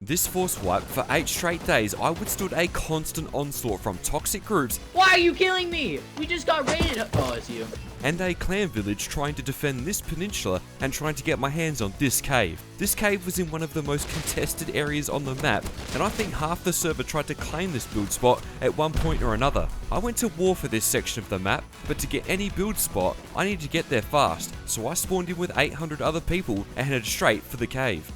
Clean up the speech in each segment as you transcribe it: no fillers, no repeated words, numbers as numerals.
This force wipe, for 8 straight days, I withstood a constant onslaught from toxic groups. Why are you killing me? We just got raided. Oh, it's you. And a clan village trying to defend this peninsula and trying to get my hands on this cave. This cave was in one of the most contested areas on the map, and I think half the server tried to claim this build spot at one point or another. I went to war for this section of the map, but to get any build spot, I needed to get there fast, so I spawned in with 800 other people and headed straight for the cave.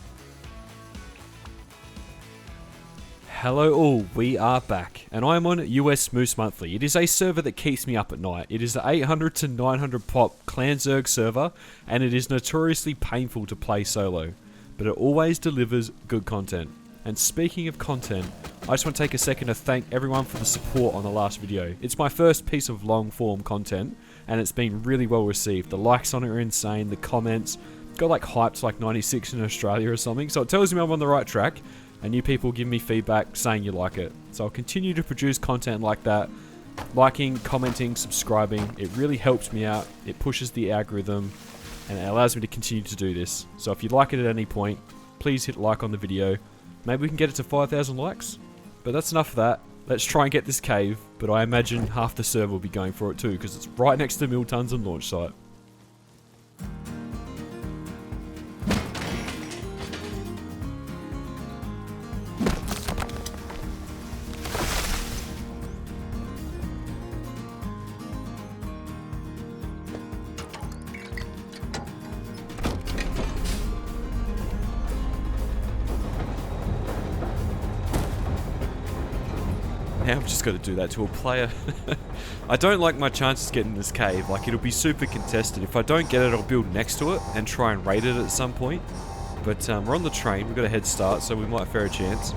Hello all, we are back, and I am on US Moose Monthly. It is a server that keeps me up at night. It is the 800 to 900 pop Clan ZERG server, and it is notoriously painful to play solo, but it always delivers good content. And speaking of content, I just want to take a second to thank everyone for the support on the last video. It's my first piece of long form content, and it's been really well received. The likes on it are insane, the comments got like hyped like 96 in Australia or something, so it tells me I'm on the right track. And you people give me feedback saying you like it. So I'll continue to produce content like that. Liking, commenting, subscribing. It really helps me out. It pushes the algorithm. And it allows me to continue to do this. So if you like it at any point, please hit like on the video. Maybe we can get it to 5,000 likes. But that's enough of that. Let's try and get this cave. But I imagine half the server will be going for it too, because it's right next to Miltons and launch site. Now I've just got to do that to a player. I don't like my chances getting this cave. Like, it'll be super contested. If I don't get it, I'll build next to it and try and raid it at some point. But we're on the train. We've got a head start, so we might fare a chance.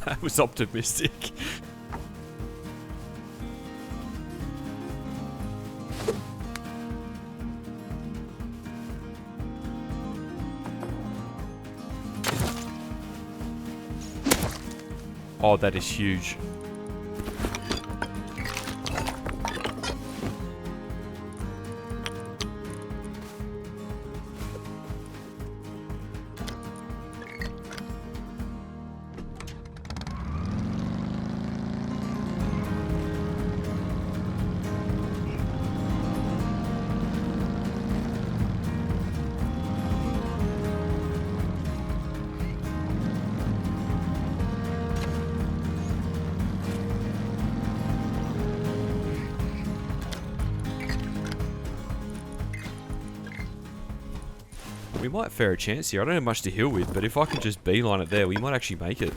That was optimistic. Oh, that is huge. We might fare a chance here. I don't have much to heal with, but if I can just beeline it there, we might actually make it.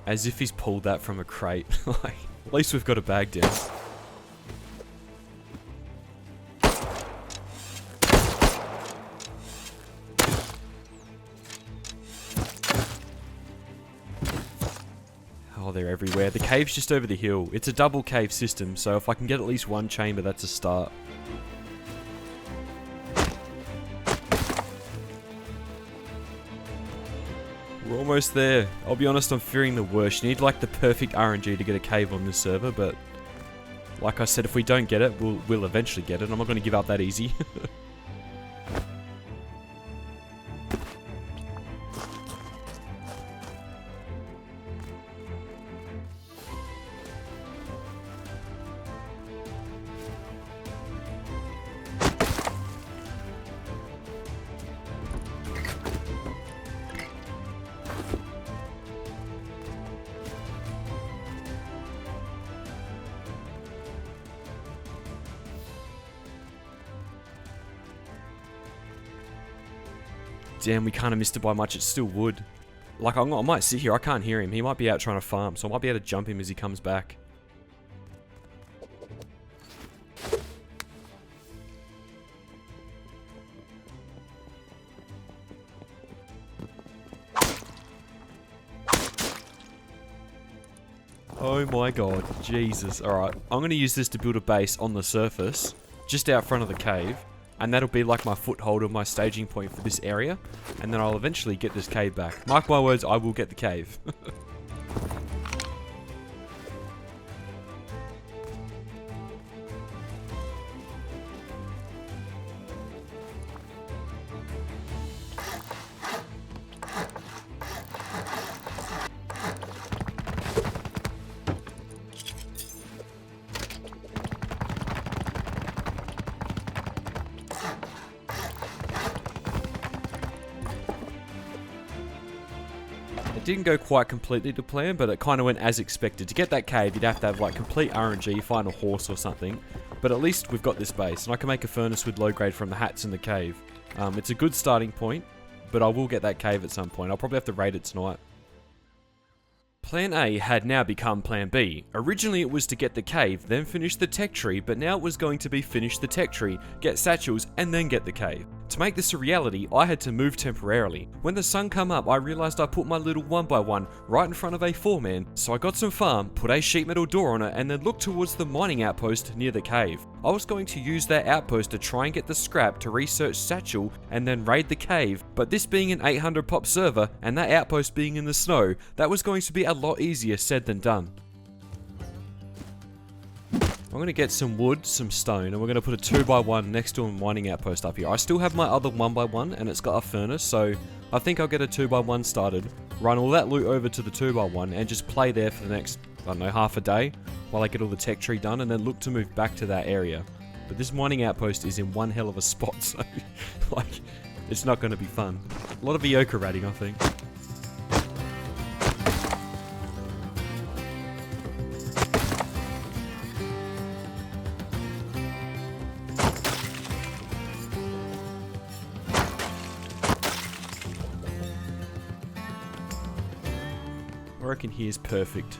As if he's pulled that from a crate. Like, at least we've got a bag down. Oh, they're everywhere. The cave's just over the hill. It's a double cave system, so if I can get at least one chamber, that's a start. We're almost there. I'll be honest, I'm fearing the worst. You need like the perfect RNG to get a cave on this server, but like I said, if we don't get it, we'll eventually get it. I'm not going to give up that easy. Damn, we kind of missed it by much. It's still wood. Like, I might sit here. I can't hear him. He might be out trying to farm, so I might be able to jump him as he comes back. Oh my god, Jesus. Alright, I'm going to use this to build a base on the surface, just out front of the cave, and that'll be like my foothold or my staging point for this area, and then I'll eventually get this cave back. Mark my words, I will get the cave. It didn't go quite completely to plan, but it kind of went as expected. To get that cave, you'd have to have like complete RNG, find a horse or something. But at least we've got this base, and I can make a furnace with low grade from the hats in the cave. It's a good starting point, but I will get that cave at some point. I'll probably have to raid it tonight. Plan A had now become Plan B. Originally it was to get the cave, then finish the tech tree, but now it was going to be finish the tech tree, get satchels, and then get the cave. To make this a reality, I had to move temporarily. When the sun come up, I realised I put my little 1x1 right in front of a 4-man, so I got some farm, put a sheet metal door on it, and then looked towards the mining outpost near the cave. I was going to use that outpost to try and get the scrap to research satchel and then raid the cave, but this being an 800 pop server and that outpost being in the snow, that was going to be a lot easier said than done. I'm going to get some wood, some stone, and we're going to put a 2x1 next to a mining outpost up here. I still have my other 1x1 and it's got a furnace, so I think I'll get a 2x1 started, run all that loot over to the 2x1 and just play there for the next, I don't know, half a day while I get all the tech tree done, and then look to move back to that area. But this mining outpost is in one hell of a spot, so like, it's not going to be fun. A lot of Ioka ratting, I think. I reckon he is perfect.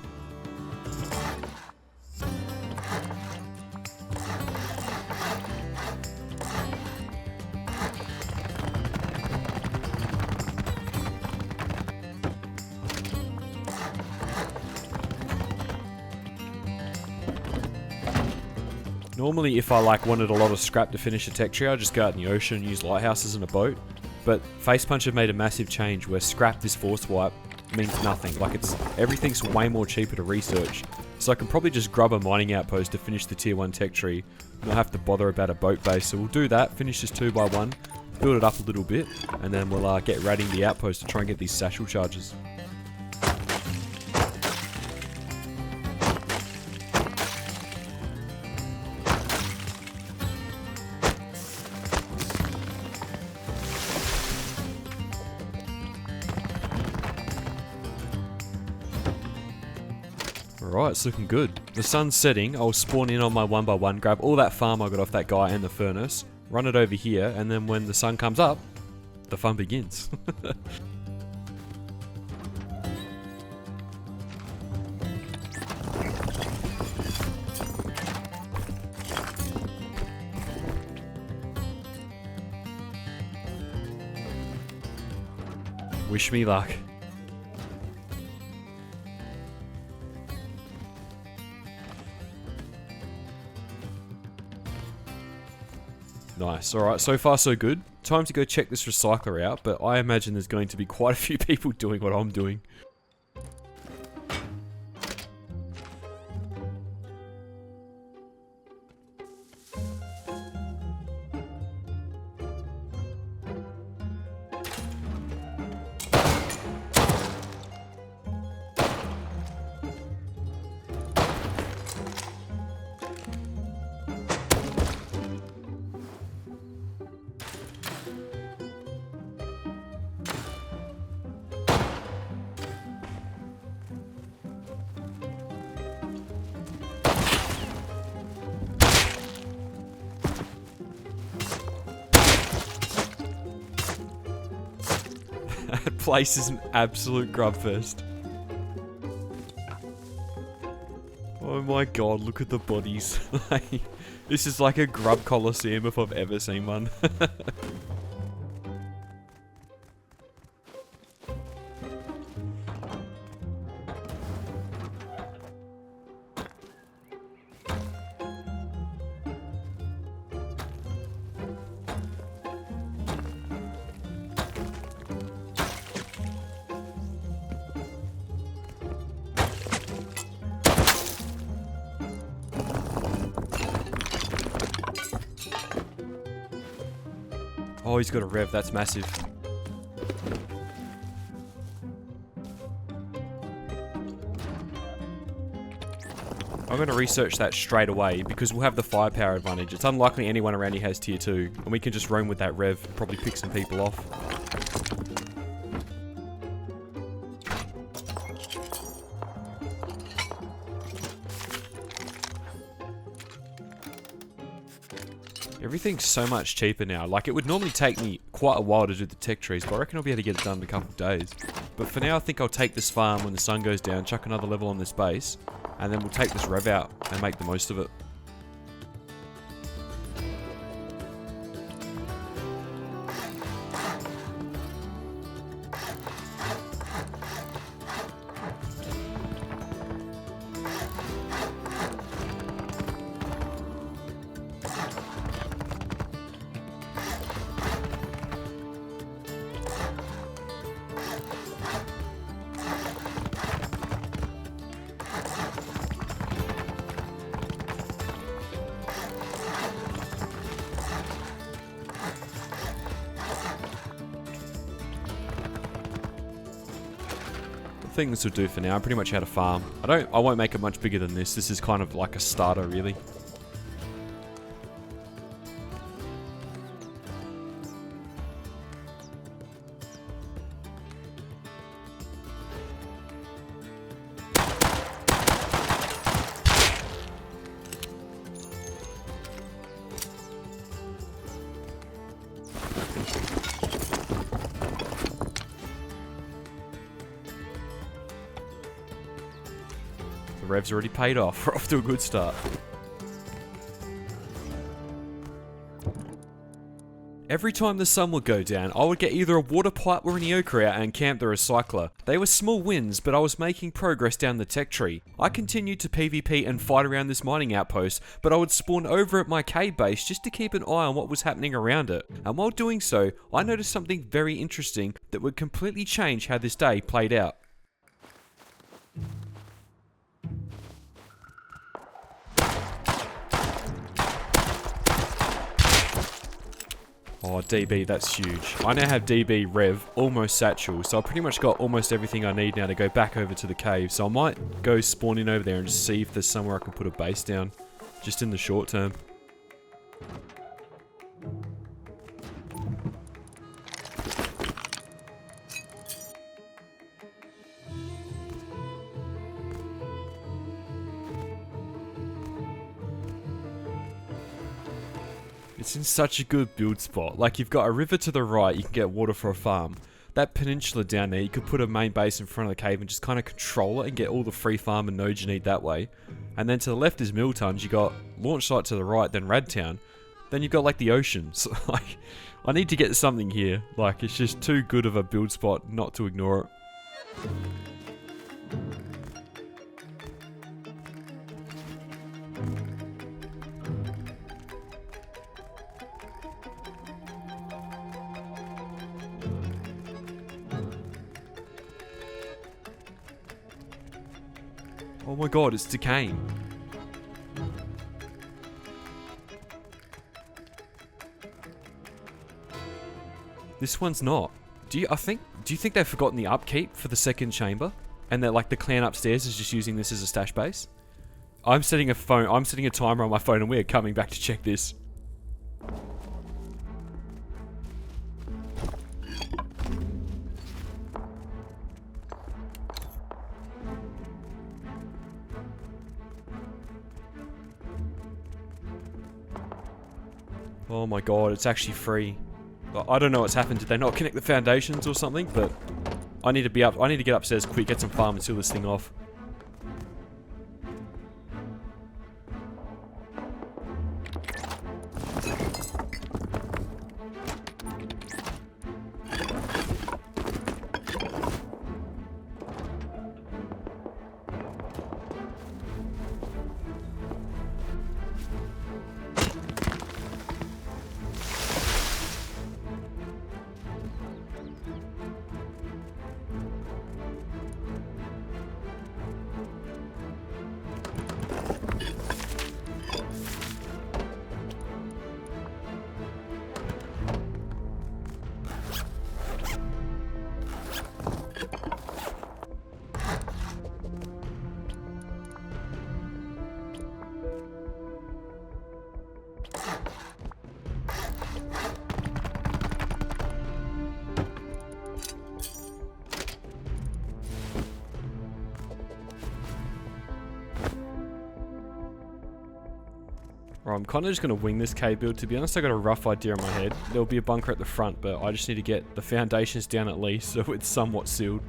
Normally if I wanted a lot of scrap to finish a tech tree, I'd just go out in the ocean and use lighthouses and a boat. But Facepunch have made a massive change where scrap this force wipe means nothing. Everything's way more cheaper to research. So I can probably just grab a mining outpost to finish the tier 1 tech tree. Not have to bother about a boat base. So we'll do that, finish this 2x1, build it up a little bit, and then we'll get raiding the outpost to try and get these satchel charges. Alright, it's looking good. The sun's setting, I'll spawn in on my 1x1, grab all that farm I got off that guy and the furnace, run it over here, and then when the sun comes up, the fun begins. Wish me luck. Nice, alright, so far so good. Time to go check this recycler out, but I imagine there's going to be quite a few people doing what I'm doing. place is an absolute grub fest. Oh my god, look at the bodies. This is like a grub coliseum if I've ever seen one. Oh, he's got a rev, that's massive. I'm going to research that straight away because we'll have the firepower advantage. It's unlikely anyone around here has tier 2, and we can just roam with that rev, probably pick some people off. Everything's so much cheaper now. Like, it would normally take me quite a while to do the tech trees, but I reckon I'll be able to get it done in a couple of days. But for now, I think I'll take this farm when the sun goes down, chuck another level on this base, and then we'll take this rev out and make the most of it. I think this will do for now. I'm pretty much out of farm. I won't make it much bigger than this. This is kind of like a starter, really. The rev's already paid off. We're off to a good start. Every time the sun would go down, I would get either a water pipe or an Eoker out and camp the recycler. They were small wins, but I was making progress down the tech tree. I continued to PvP and fight around this mining outpost, but I would spawn over at my cave base just to keep an eye on what was happening around it. And while doing so, I noticed something very interesting that would completely change how this day played out. Oh, DB, that's huge. I now have DB Rev, almost Satchel, so I pretty much got almost everything I need now to go back over to the cave. So I might go spawn in over there and just see if there's somewhere I can put a base down, just in the short term. It's in such a good build spot. Like, you've got a river to the right, you can get water for a farm. That peninsula down there, you could put a main base in front of the cave and just kind of control it and get all the free farm and nodes you need that way. And then to the left is Milltons, you got launch site to the right, then Radtown. Then you've got like the oceans. Like, I need to get something here. Like, it's just too good of a build spot not to ignore it. Oh my god, it's decaying. This one's not. Do you think they've forgotten the upkeep for the second chamber? And that like the clan upstairs is just using this as a stash base? I'm setting a timer on my phone and we're coming back to check this. Oh my god, it's actually free. I don't know what's happened. Did they not connect the foundations or something? But I need to be up. I need to get upstairs quick, get some farm and seal this thing off. Right, I'm kind of just going to wing this cave build. To be honest, I got a rough idea in my head. There'll be a bunker at the front, but I just need to get the foundations down at least so it's somewhat sealed.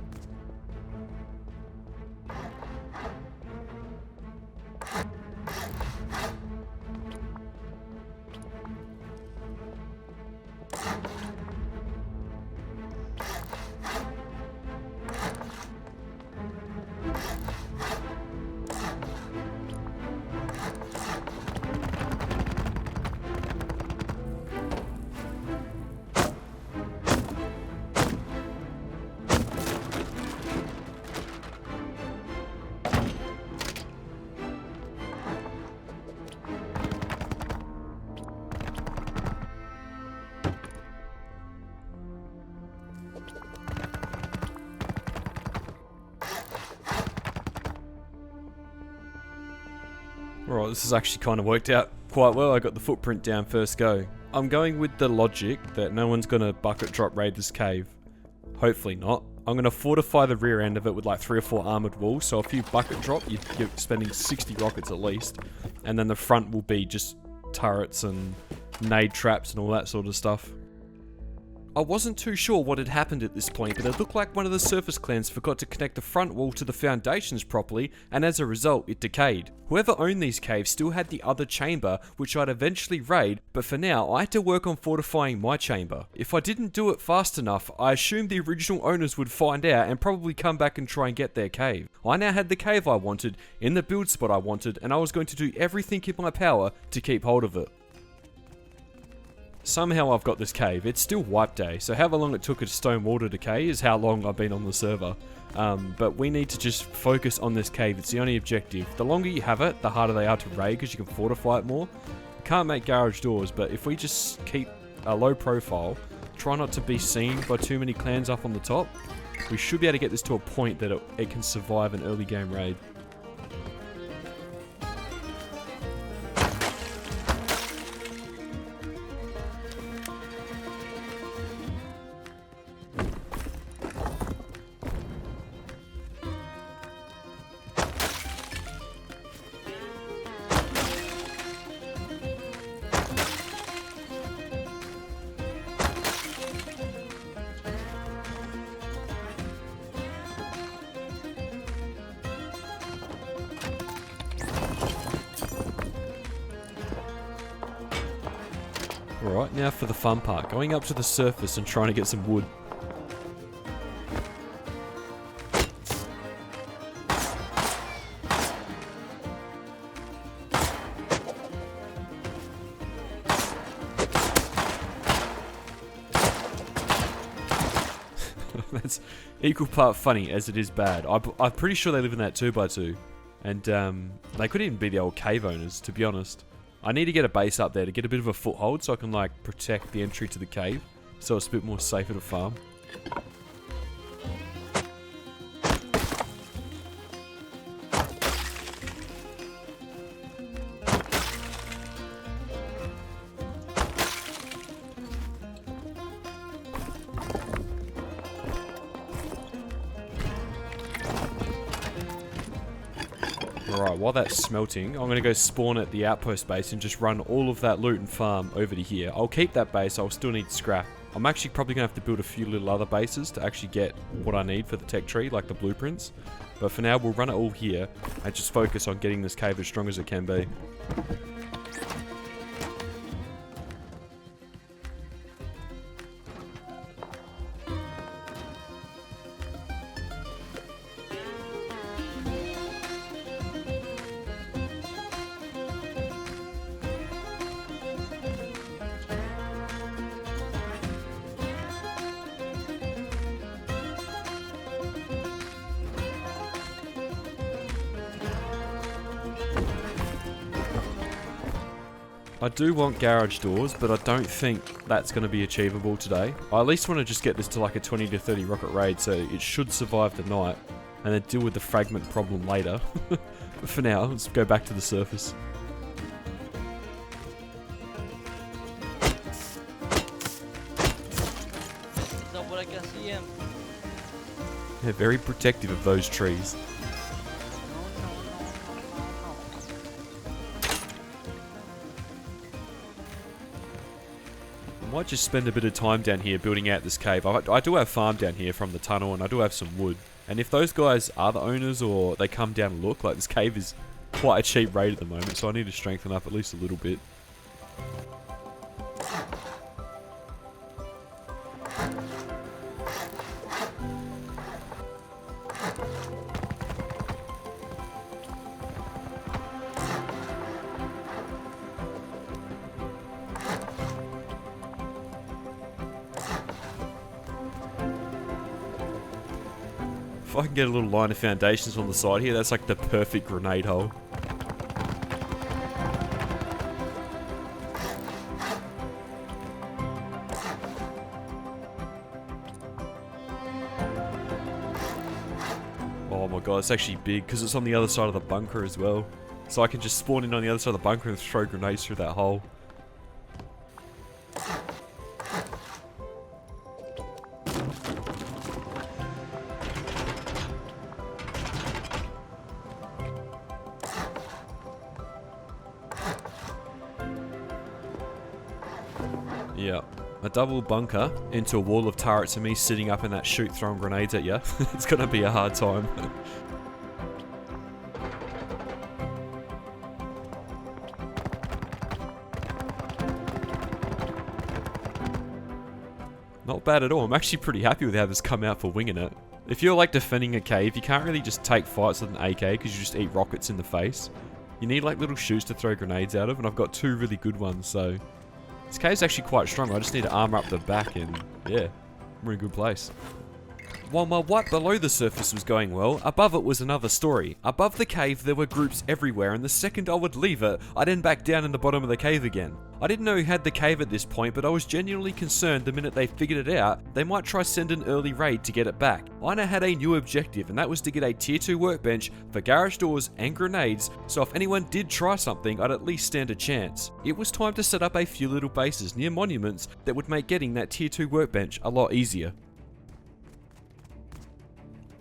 Alright, this has actually kind of worked out quite well. I got the footprint down first go. I'm going with the logic that no one's going to bucket drop raid this cave. Hopefully not. I'm going to fortify the rear end of it with like 3 or 4 armoured walls, so if you bucket drop, you're spending 60 rockets at least. And then the front will be just turrets and nade traps and all that sort of stuff. I wasn't too sure what had happened at this point, but it looked like one of the surface clans forgot to connect the front wall to the foundations properly, and as a result, it decayed. Whoever owned these caves still had the other chamber, which I'd eventually raid, but for now, I had to work on fortifying my chamber. If I didn't do it fast enough, I assumed the original owners would find out and probably come back and try and get their cave. I now had the cave I wanted, in the build spot I wanted, and I was going to do everything in my power to keep hold of it. Somehow I've got this cave. It's still wipe day, so however long it took a stone wall to decay is how long I've been on the server. But we need to just focus on this cave. It's the only objective. The longer you have it, the harder they are to raid because you can fortify it more. You can't make garage doors, but if we just keep a low profile, try not to be seen by too many clans up on the top, we should be able to get this to a point that it can survive an early game raid. Alright, now for the fun part, going up to the surface and trying to get some wood. That's equal part funny as it is bad. I'm pretty sure they live in that 2x2. And they could even be the old cave owners, to be honest. I need to get a base up there to get a bit of a foothold so I can like protect the entry to the cave, so it's a bit more safer to farm. Alright, while that's smelting, I'm going to go spawn at the outpost base and just run all of that loot and farm over to here. I'll keep that base, I'll still need scrap. I'm actually probably going to have to build a few little other bases to actually get what I need for the tech tree, like the blueprints. But for now, we'll run it all here and just focus on getting this cave as strong as it can be. I do want garage doors, but I don't think that's going to be achievable today. I at least want to just get this to like a 20 to 30 rocket raid, so it should survive the night, and then deal with the fragment problem later. But for now, let's go back to the surface. They're very protective of those trees. I might just spend a bit of time down here building out this cave. I do have farm down here from the tunnel, and I do have some wood. And if those guys are the owners or they come down and look, like this cave is quite a cheap rate at the moment, so I need to strengthen up at least a little bit. If I can get a little line of foundations on the side here, that's like the perfect grenade hole. Oh my god, it's actually big because it's on the other side of the bunker as well. So I can just spawn in on the other side of the bunker and throw grenades through that hole. Yeah, a double bunker into a wall of turrets and me sitting up in that chute throwing grenades at you. It's gonna be a hard time. Not bad at all. I'm actually pretty happy with how this come out for winging it. If you're like defending a cave, you can't really just take fights with an AK because you just eat rockets in the face. You need like little chutes to throw grenades out of, and I've got two really good ones, so... This cave's actually quite strong. I just need to armor up the back and, yeah, we're in a good place. While my wipe below the surface was going well, above it was another story. Above the cave there were groups everywhere, and the second I would leave it, I'd end back down in the bottom of the cave again. I didn't know who had the cave at this point, but I was genuinely concerned the minute they figured it out, they might try send an early raid to get it back. I now had a new objective, and that was to get a tier 2 workbench for garage doors and grenades, so if anyone did try something, I'd at least stand a chance. It was time to set up a few little bases near monuments that would make getting that tier 2 workbench a lot easier.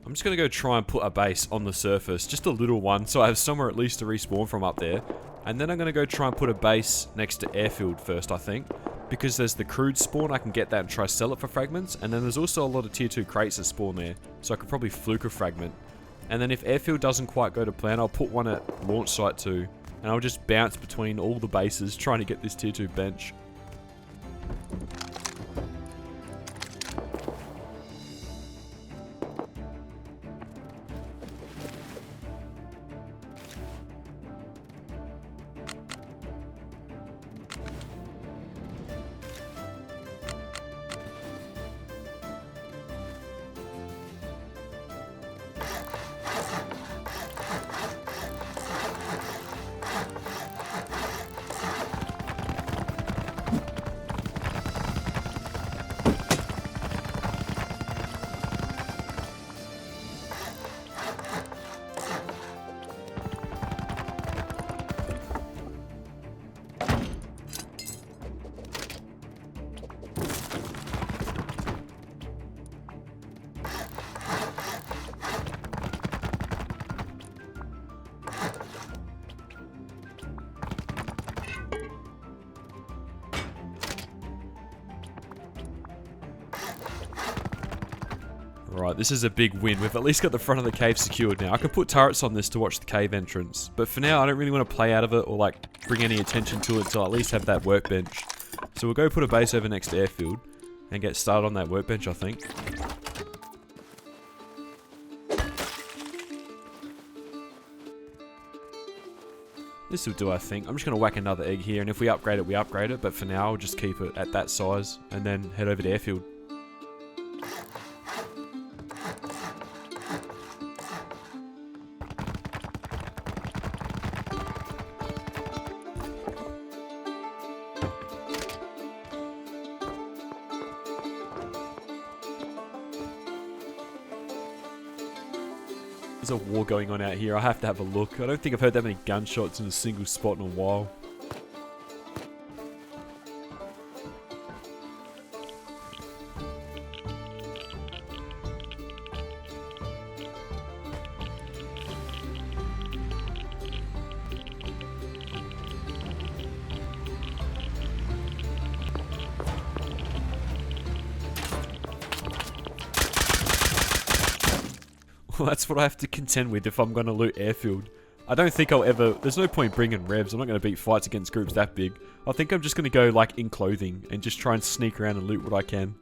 I'm just going to go try and put a base on the surface, just a little one, so I have somewhere at least to respawn from up there. And then I'm going to go try and put a base next to airfield first, I think. Because there's the crude spawn, I can get that and try sell it for fragments. And then there's also a lot of tier 2 crates that spawn there, so I could probably fluke a fragment. And then if airfield doesn't quite go to plan, I'll put one at launch site 2. And I'll just bounce between all the bases trying to get this tier 2 bench. Alright, this is a big win. We've at least got the front of the cave secured now. I could put turrets on this to watch the cave entrance. But for now, I don't really want to play out of it or like bring any attention to it until I at least have that workbench. So we'll go put a base over next to airfield and get started on that workbench, I think. This will do, I think. I'm just going to whack another egg here, and if we upgrade it, we upgrade it. But for now, I'll just keep it at that size and then head over to airfield. There's a war going on out here. I have to have a look. I don't think I've heard that many gunshots in a single spot in a while. Well, that's what I have to contend with if I'm going to loot airfield. I don't think I'll ever... There's no point bringing revs. I'm not going to beat fights against groups that big. I think I'm just going to go like in clothing and just try and sneak around and loot what I can.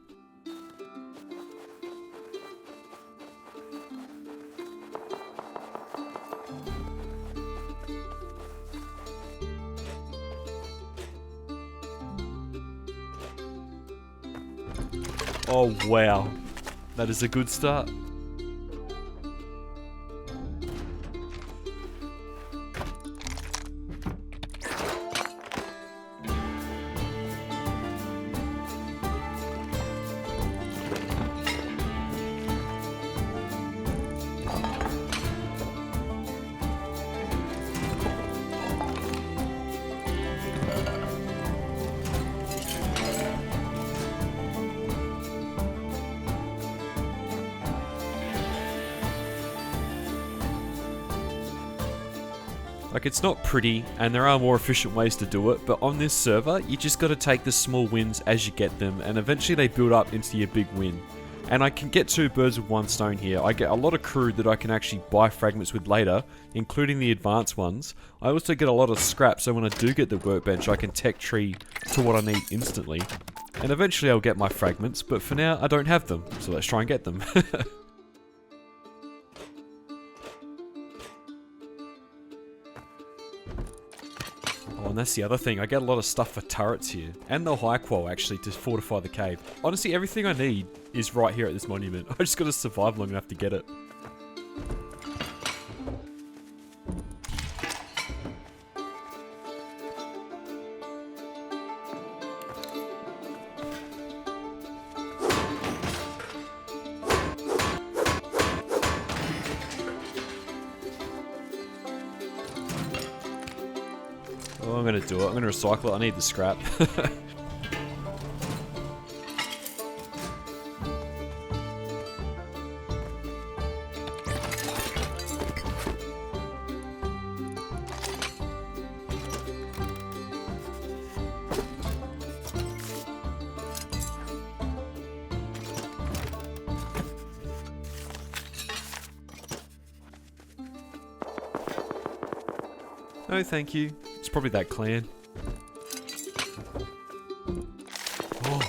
Oh wow. That is a good start. Like, it's not pretty, and there are more efficient ways to do it, but on this server, you just gotta take the small wins as you get them, and eventually they build up into your big win. And I can get 2 birds with 1 stone here. I get a lot of crude that I can actually buy fragments with later, including the advanced ones. I also get a lot of scrap, so when I do get the workbench, I can tech tree to what I need instantly. And eventually I'll get my fragments, but for now, I don't have them, so let's try and get them. Oh, and that's the other thing, I get a lot of stuff for turrets here, and the high qual actually to fortify the cave. Honestly, everything I need is right here at this monument. I just gotta survive long enough to get it. Oh, I'm gonna do it. I'm gonna recycle it. I need the scrap. No, thank you. It's probably that clan. Oh,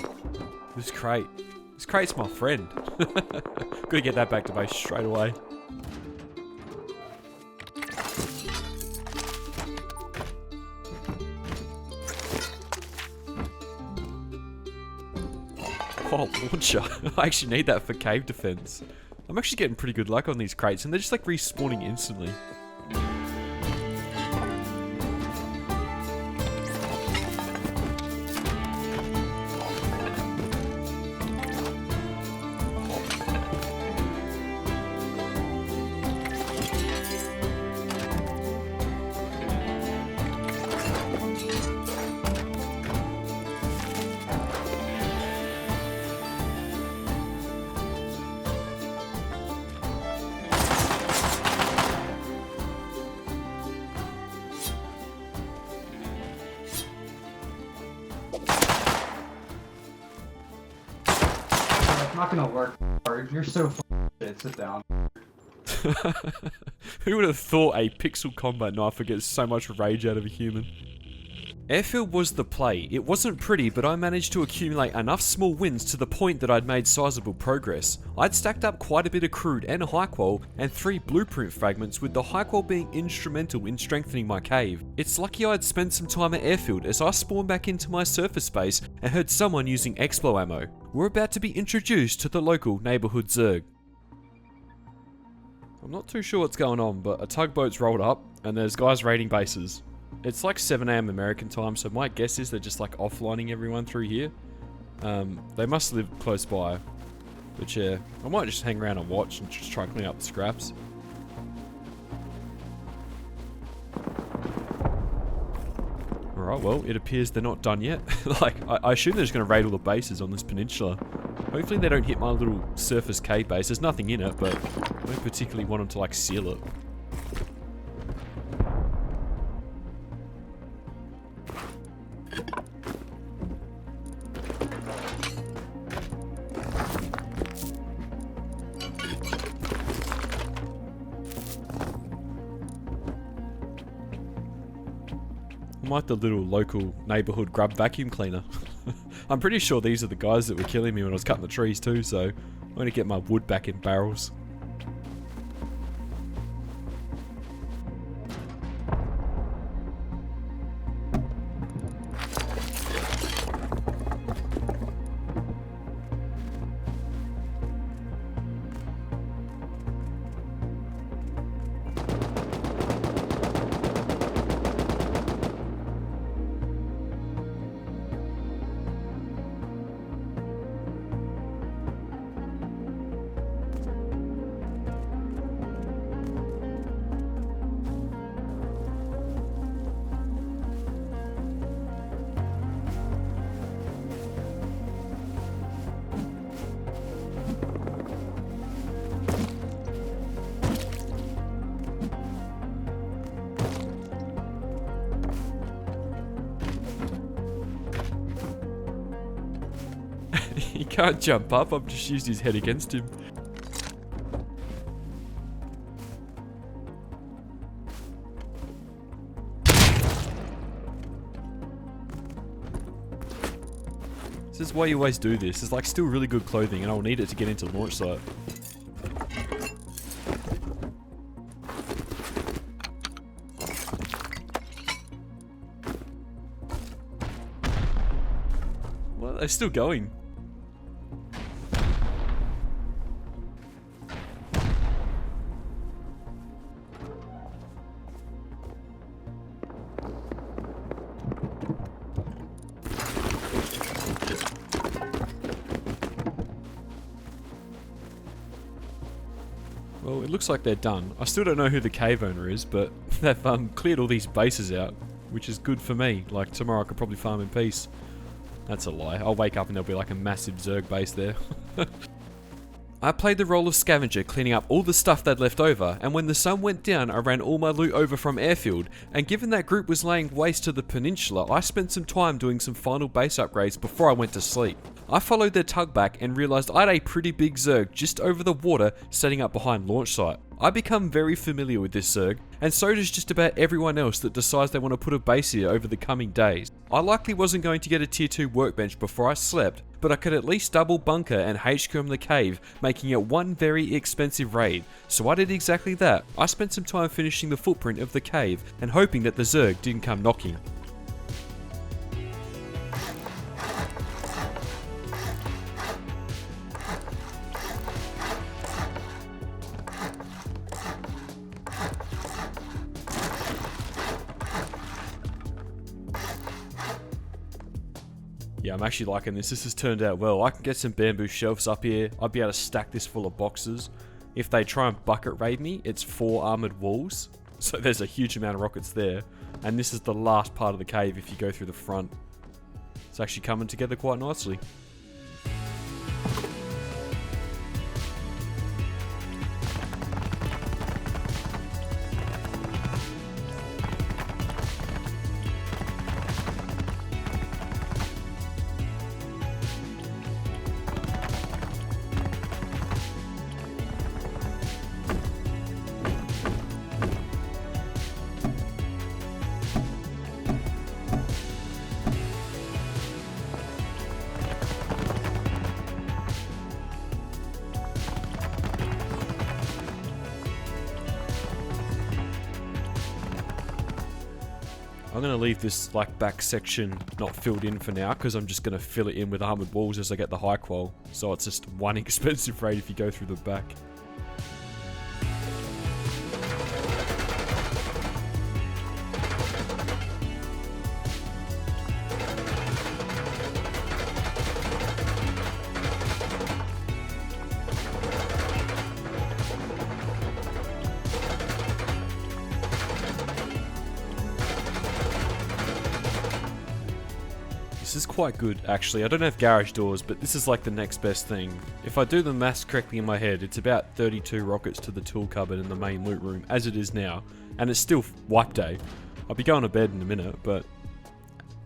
this crate. This crate's my friend. Gotta get that back to base straight away. Oh, launcher. I actually need that for cave defense. I'm actually getting pretty good luck on these crates, and they're just like respawning instantly. Not gonna work hard. You're so it. Sit down. Who would have thought a pixel combat knife would get so much rage out of a human? Airfield was the play. It wasn't pretty, but I managed to accumulate enough small wins to the point that I'd made sizable progress. I'd stacked up quite a bit of crude and high qual, and 3 blueprint fragments, with the high qual being instrumental in strengthening my cave. It's lucky I'd spent some time at Airfield as I spawned back into my surface base and heard someone using Explo ammo. We're about to be introduced to the local neighbourhood ZERG. I'm not too sure what's going on, but a tugboat's rolled up and there's guys raiding bases. It's like 7 AM American time, so my guess is they're just like offlining everyone through here. They must live close by. But yeah, I might just hang around and watch and just try and clean up the scraps. Alright, well, it appears they're not done yet. Like, I assume they're just going to raid all the bases on this peninsula. Hopefully they don't hit my little surface cave base. There's nothing in it, but I don't particularly want them to like seal it. I'm like the little local neighborhood grub vacuum cleaner. I'm pretty sure these are the guys that were killing me when I was cutting the trees too, so I'm going to get my wood back in barrels. He can't jump up, I've just used his head against him. This is why you always do this. It's like still really good clothing and I'll need it to get into launch site. Well, they're still going. Well, it looks like they're done. I still don't know who the cave owner is, but they've cleared all these bases out, which is good for me. Like, tomorrow I could probably farm in peace. That's a lie. I'll wake up and there'll be like a massive ZERG base there. I played the role of scavenger, cleaning up all the stuff they'd left over, and when the sun went down I ran all my loot over from Airfield, and given that group was laying waste to the peninsula, I spent some time doing some final base upgrades before I went to sleep. I followed their tug back and realised I had a pretty big ZERG just over the water setting up behind launch site. I become very familiar with this ZERG, and so does just about everyone else that decides they want to put a base here over the coming days. I likely wasn't going to get a tier 2 workbench before I slept, but I could at least double bunker and HQM the cave, making it one very expensive raid. So I did exactly that. I spent some time finishing the footprint of the cave and hoping that the ZERG didn't come knocking. Yeah, I'm actually liking this. This has turned out well. I can get some bamboo shelves up here. I'll be able to stack this full of boxes. If they try and bucket raid me, it's 4 armored walls. So there's a huge amount of rockets there. And this is the last part of the cave if you go through the front. It's actually coming together quite nicely. I'm going to leave this like back section not filled in for now because I'm just going to fill it in with armoured walls as I get the high qual. So it's just one expensive raid if you go through the back. This is quite good, actually. I don't have garage doors, but this is like the next best thing. If I do the maths correctly in my head, it's about 32 rockets to the tool cupboard in the main loot room, as it is now. And it's still wipe day. I'll be going to bed in a minute, but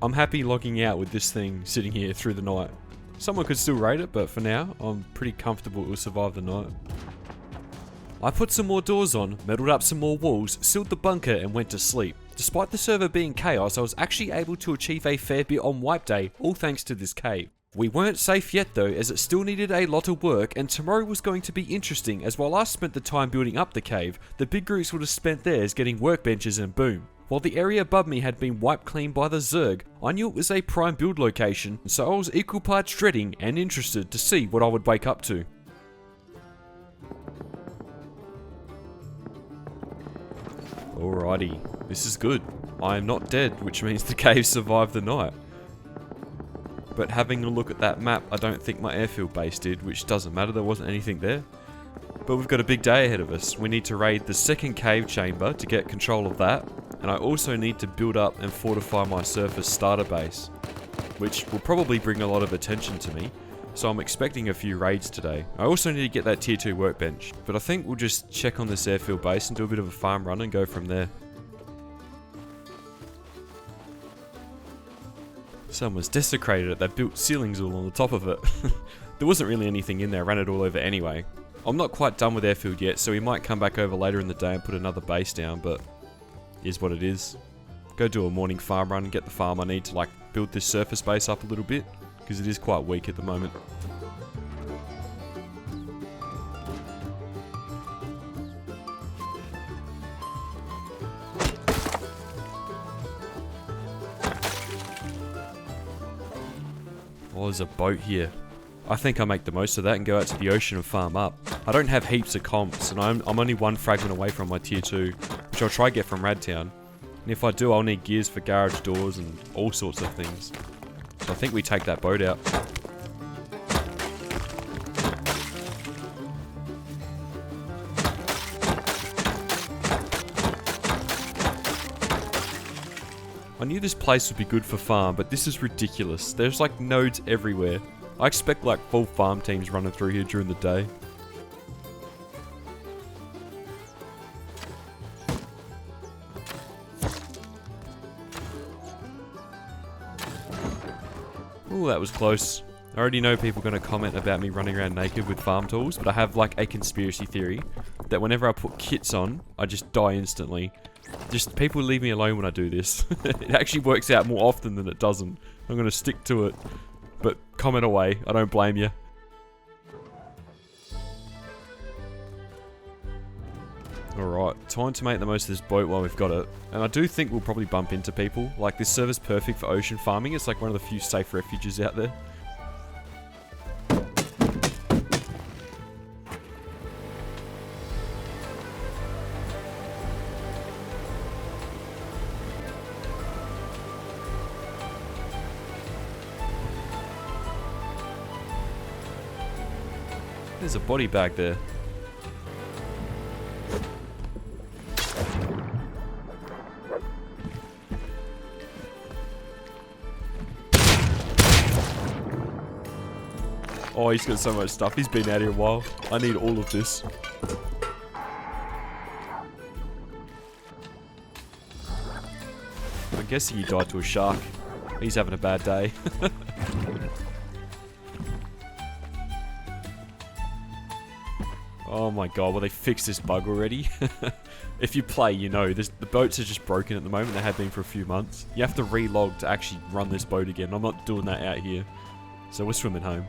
I'm happy logging out with this thing sitting here through the night. Someone could still raid it, but for now, I'm pretty comfortable it will survive the night. I put some more doors on, metaled up some more walls, sealed the bunker and went to sleep. Despite the server being chaos, I was actually able to achieve a fair bit on wipe day, all thanks to this cave. We weren't safe yet though, as it still needed a lot of work, and tomorrow was going to be interesting, as while I spent the time building up the cave, the big groups would have spent theirs getting workbenches and boom. While the area above me had been wiped clean by the ZERG, I knew it was a prime build location, so I was equal parts dreading and interested to see what I would wake up to. Alrighty, this is good. I am not dead, which means the cave survived the night. But having a look at that map, I don't think my airfield base did, which doesn't matter, there wasn't anything there. But we've got a big day ahead of us. We need to raid the second cave chamber to get control of that, and I also need to build up and fortify my surface starter base, which will probably bring a lot of attention to me. So I'm expecting a few raids today. I also need to get that tier 2 workbench, but I think we'll just check on this airfield base and do a bit of a farm run and go from there. Someone's desecrated it, they built ceilings all on the top of it. There wasn't really anything in there, I ran it all over anyway. I'm not quite done with airfield yet, so we might come back over later in the day and put another base down, but is what it is. Go do a morning farm run and get the farm I need to like build this surface base up a little bit, because it is quite weak at the moment. Oh, there's a boat here. I think I make the most of that and go out to the ocean and farm up. I don't have heaps of comps, and I'm only one fragment away from my tier 2, which I'll try get from Radtown. And if I do, I'll need gears for garage doors and all sorts of things. So I think we take that boat out. I knew this place would be good for farm, but this is ridiculous. There's like nodes everywhere. I expect like full farm teams running through here during the day. Ooh, that was close. I already know people are going to comment about me running around naked with farm tools, but I have like a conspiracy theory that whenever I put kits on, I just die instantly. Just people leave me alone when I do this. It actually works out more often than it doesn't. I'm going to stick to it. But comment away, I don't blame you. Alright, time to make the most of this boat while we've got it. And I do think we'll probably bump into people. Like, this server's perfect for ocean farming. It's like one of the few safe refuges out there. There's a body bag there. Oh, he's got so much stuff. He's been out here a while. I need all of this. I'm guessing he died to a shark. He's having a bad day. Oh my god, well they fixed this bug already. If you play, you know, the boats are just broken at the moment. They have been for a few months. You have to relog to actually run this boat again. I'm not doing that out here. So we're swimming home.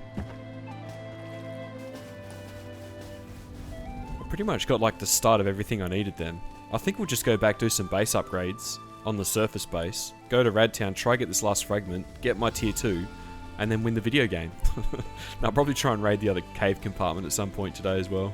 I pretty much got like the start of everything I needed then. I think we'll just go back do some base upgrades. on the surface base, go to Radtown, try get this last fragment, get my tier 2, and then win the video game. And I'll probably try and raid the other cave compartment at some point today as well.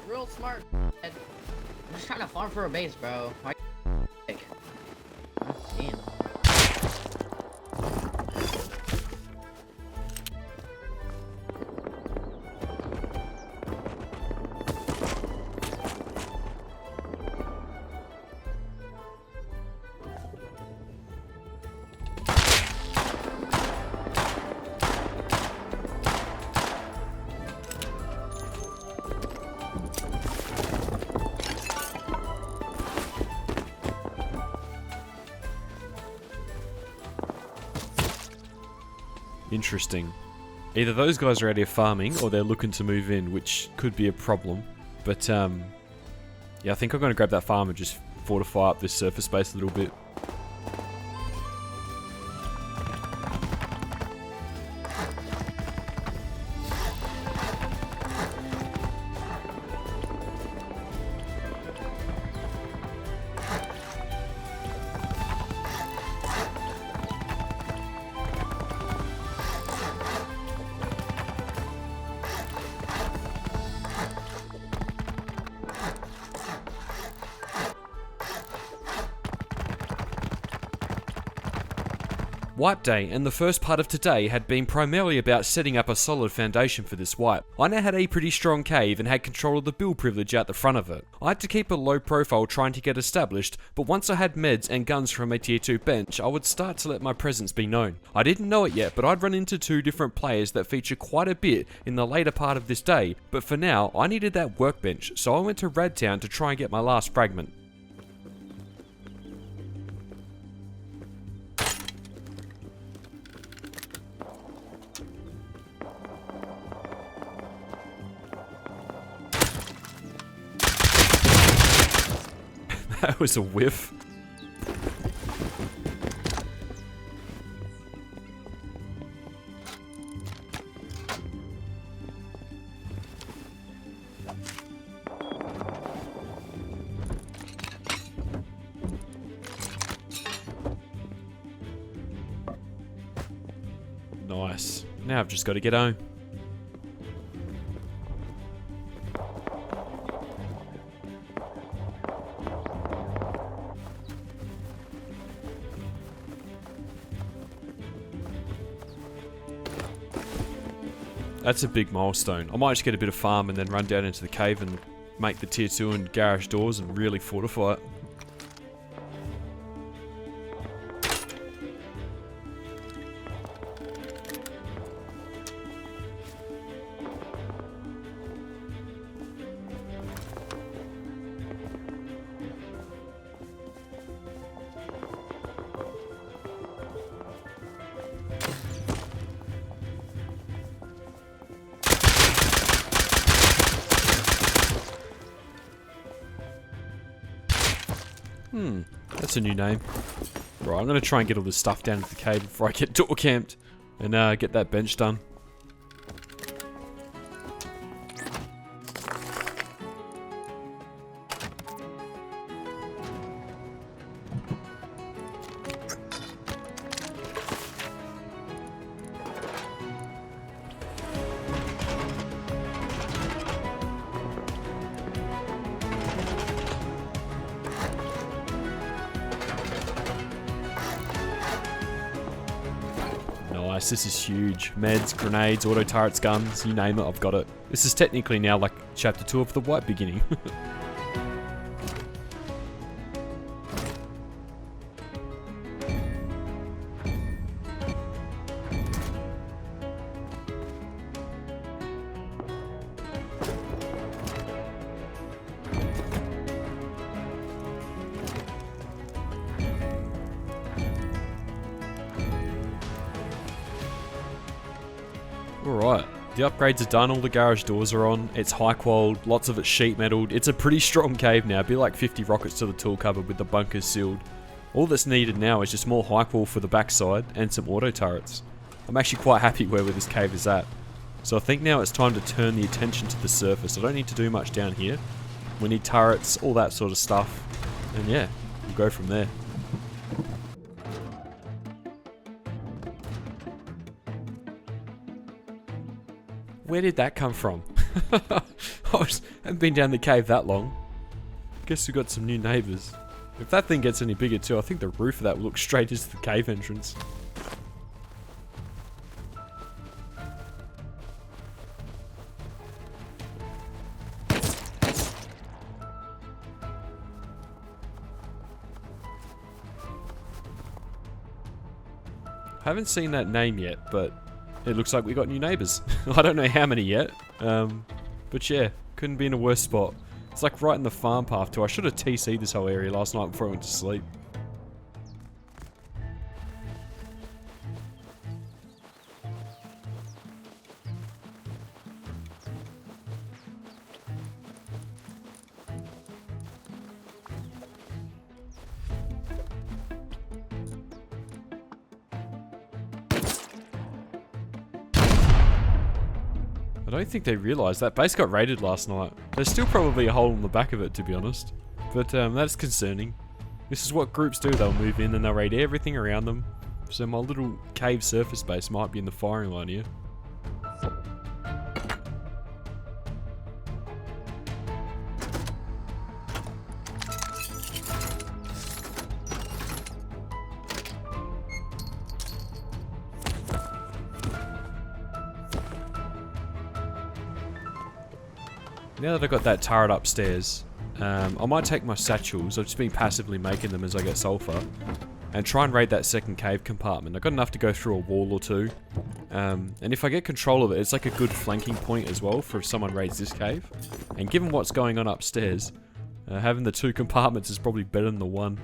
Real smart. I'm just trying to farm for a base, bro. Why? Damn. Interesting. Either those guys are out here farming or they're looking to move in, which could be a problem. But yeah, I think I'm going to grab that farm and just fortify up this surface space a little bit. Wipe day and the first part of today had been primarily about setting up a solid foundation for this wipe. I now had a pretty strong cave and had control of the build privilege out the front of it. I had to keep a low profile trying to get established, but once I had meds and guns from a tier 2 bench, I would start to let my presence be known. I didn't know it yet, but I'd run into 2 different players that feature quite a bit in the later part of this day, but for now, I needed that workbench, so I went to Radtown to try and get my last fragment. That was a whiff. Nice. Now I've just got to get home. That's a big milestone. I might just get a bit of farm and then run down into the cave and make the tier 2 and garage doors and really fortify it. That's a new name. Right, I'm going to try and get all this stuff down into the cave before I get door camped and get that bench done. Nice, this is huge. Meds, grenades, auto turrets, guns, you name it, I've got it. This is technically now like chapter 2 of the White Beginning. Alright, the upgrades are done, all the garage doors are on, it's high qual, lots of it's sheet metaled, it's a pretty strong cave now, be like 50 rockets to the tool cupboard with the bunkers sealed. All that's needed now is just more high qual for the backside and some auto turrets. I'm actually quite happy where this cave is at. So I think now it's time to turn the attention to the surface. I don't need to do much down here. We need turrets, all that sort of stuff, and yeah, we'll go from there. Where did that come from? Haven't been down the cave that long. Guess we got some new neighbours. If that thing gets any bigger too, I think the roof of that will look straight into the cave entrance. Haven't seen that name yet, but it looks like we got new neighbours. I don't know how many yet, but yeah, couldn't be in a worse spot. It's like right in the farm path too. I should have TC'd this whole area last night before I went to sleep. I don't think they realised that base got raided last night. There's still probably a hole in the back of it, to be honest. But that's concerning. This is what groups do. They'll move in and they'll raid everything around them. So my little cave surface base might be in the firing line here. Now that I've got that turret upstairs, I might take my satchels, I've just been passively making them as I get sulfur, and try and raid that second cave compartment. I've got enough to go through a wall or two, and if I get control of it, it's like a good flanking point as well for if someone raids this cave. And given what's going on upstairs, having the two compartments is probably better than the one.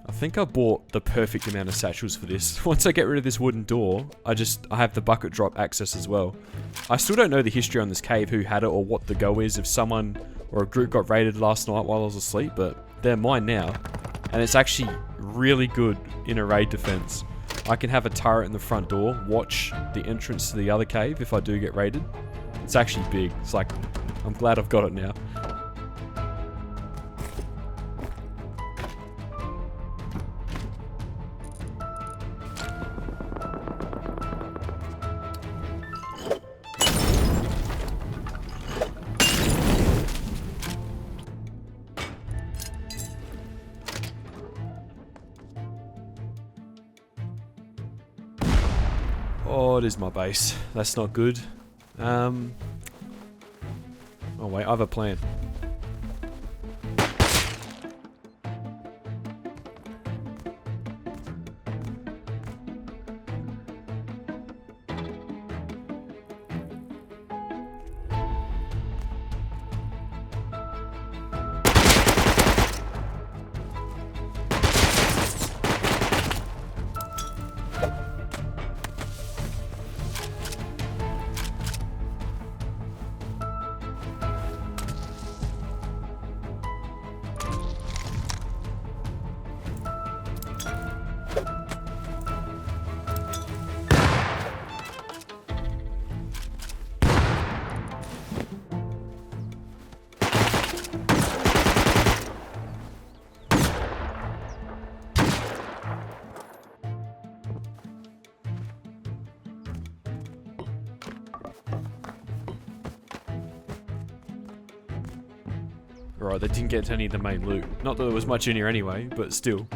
I think I bought the perfect amount of satchels for this. Once I get rid of this wooden door, I have the bucket drop access as well. I still don't know the history on this cave, who had it or what the go is, if someone or a group got raided last night while I was asleep, but they're mine now. And it's actually really good in a raid defense. I can have a turret in the front door, watch the entrance to the other cave if I do get raided. It's actually big. It's like, I'm glad I've got it now. Oh, it is my base. That's not good. Oh wait, I have a plan. Alright, they didn't get to any of the main loot. Not that there was much in here anyway, but still.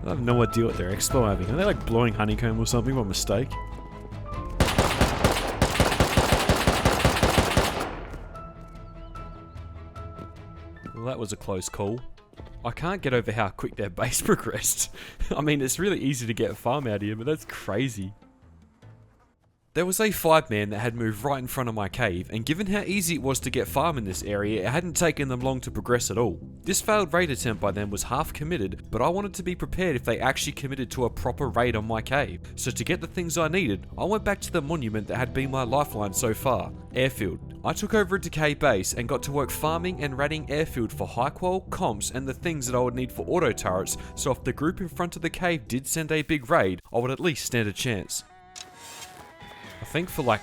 I have no idea what they're expo having. Are they like blowing honeycomb or something by mistake? Well, that was a close call. I can't get over how quick their base progressed. I mean, it's really easy to get a farm out here, but that's crazy. There was a 5-man that had moved right in front of my cave, and given how easy it was to get farm in this area, it hadn't taken them long to progress at all. This failed raid attempt by them was half committed, but I wanted to be prepared if they actually committed to a proper raid on my cave. So to get the things I needed, I went back to the monument that had been my lifeline so far, Airfield. I took over a decay base and got to work farming and raiding Airfield for high qual, comps, and the things that I would need for auto turrets, so if the group in front of the cave did send a big raid, I would at least stand a chance. I think for like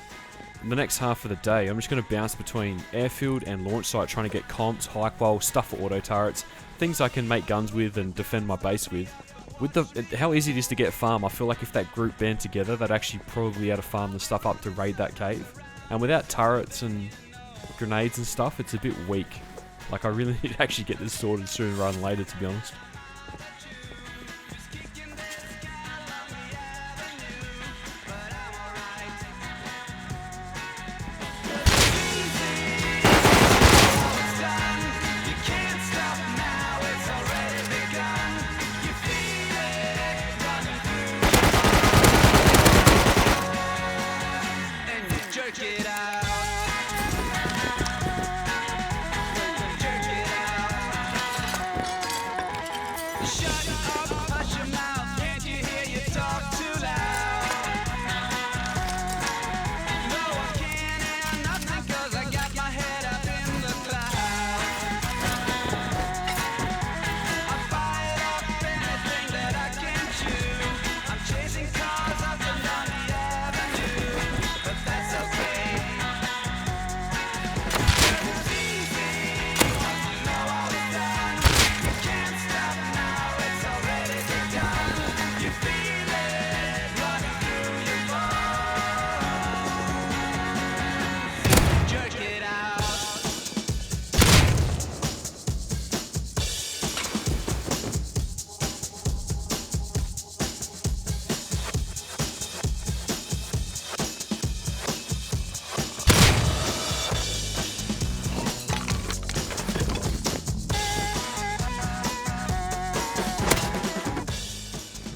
the next half of the day, I'm just going to bounce between airfield and launch site trying to get comps, high qual, stuff for auto turrets, things I can make guns with and defend my base with. With how easy it is to get farm, I feel like if that group band together, they'd actually probably be able to farm the stuff up to raid that cave. And without turrets and grenades and stuff, it's a bit weak. Like I really need to actually get this sorted sooner rather than later, to be honest.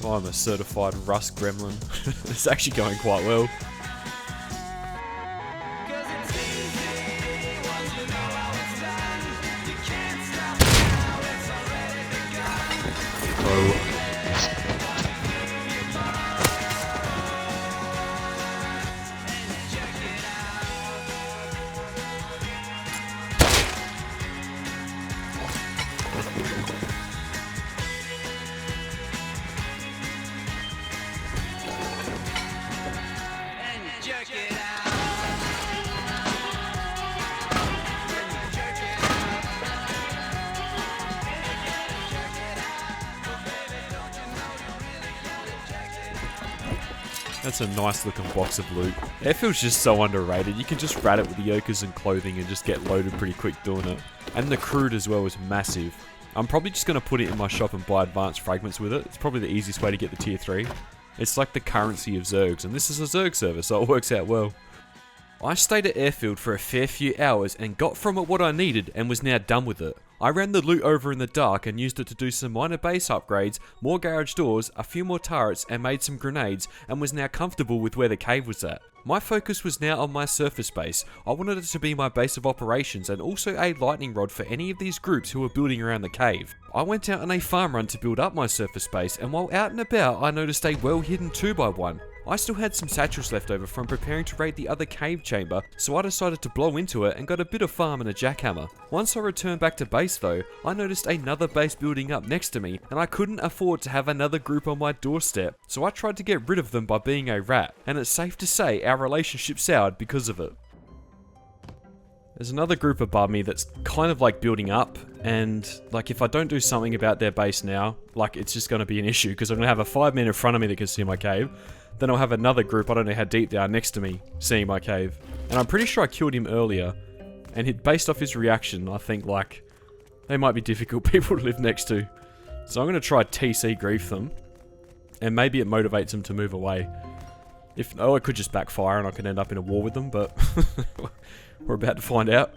I'm a certified rust gremlin. It's actually going quite well. That's a nice looking box of loot. Airfield's just so underrated. You can just rat it with the yokers and clothing and just get loaded pretty quick doing it. And the crude as well is massive. I'm probably just going to put it in my shop and buy advanced fragments with it. It's probably the easiest way to get the tier 3. It's like the currency of ZERGs, and this is a ZERG server, so it works out well. I stayed at Airfield for a fair few hours and got from it what I needed and was now done with it. I ran the loot over in the dark and used it to do some minor base upgrades, more garage doors, a few more turrets and made some grenades and was now comfortable with where the cave was at. My focus was now on my surface base. I wanted it to be my base of operations and also a lightning rod for any of these groups who were building around the cave. I went out on a farm run to build up my surface base, and while out and about I noticed a well hidden 2x1. I still had some satchels left over from preparing to raid the other cave chamber, so I decided to blow into it and got a bit of farm and a jackhammer. Once I returned back to base though, I noticed another base building up next to me, and I couldn't afford to have another group on my doorstep, so I tried to get rid of them by being a rat, and it's safe to say our relationship soured because of it. There's another group above me that's kind of like building up, and like if I don't do something about their base now, like it's just going to be an issue because I'm going to have a 5-man in front of me that can see my cave. Then I'll have another group, I don't know how deep they are, next to me seeing my cave. And I'm pretty sure I killed him earlier, and based off his reaction, I think like they might be difficult people to live next to. So I'm going to try TC grief them, and maybe it motivates them to move away. If no, it could just backfire and I could end up in a war with them, but we're about to find out.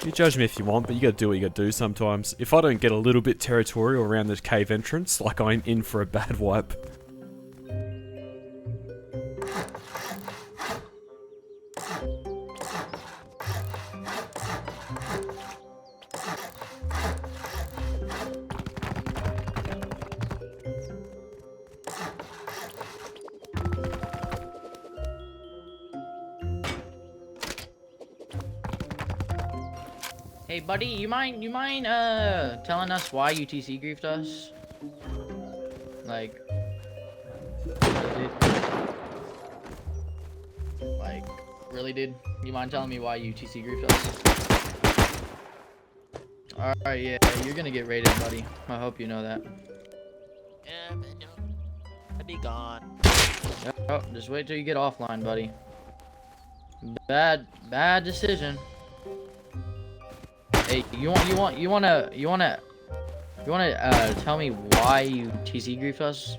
You judge me if you want, but you gotta do what you gotta do sometimes. If I don't get a little bit territorial around this cave entrance, like I'm in for a bad wipe. Hey, buddy, you mind telling us why you TC griefed us? Like, really, dude? You mind telling me why you TC griefed us? Alright, yeah, you're gonna get raided, buddy. I hope you know that. Yeah, but no, I'd be gone. Oh, just wait till you get offline, buddy. Bad decision. Hey, you wanna tell me why you TC griefed us?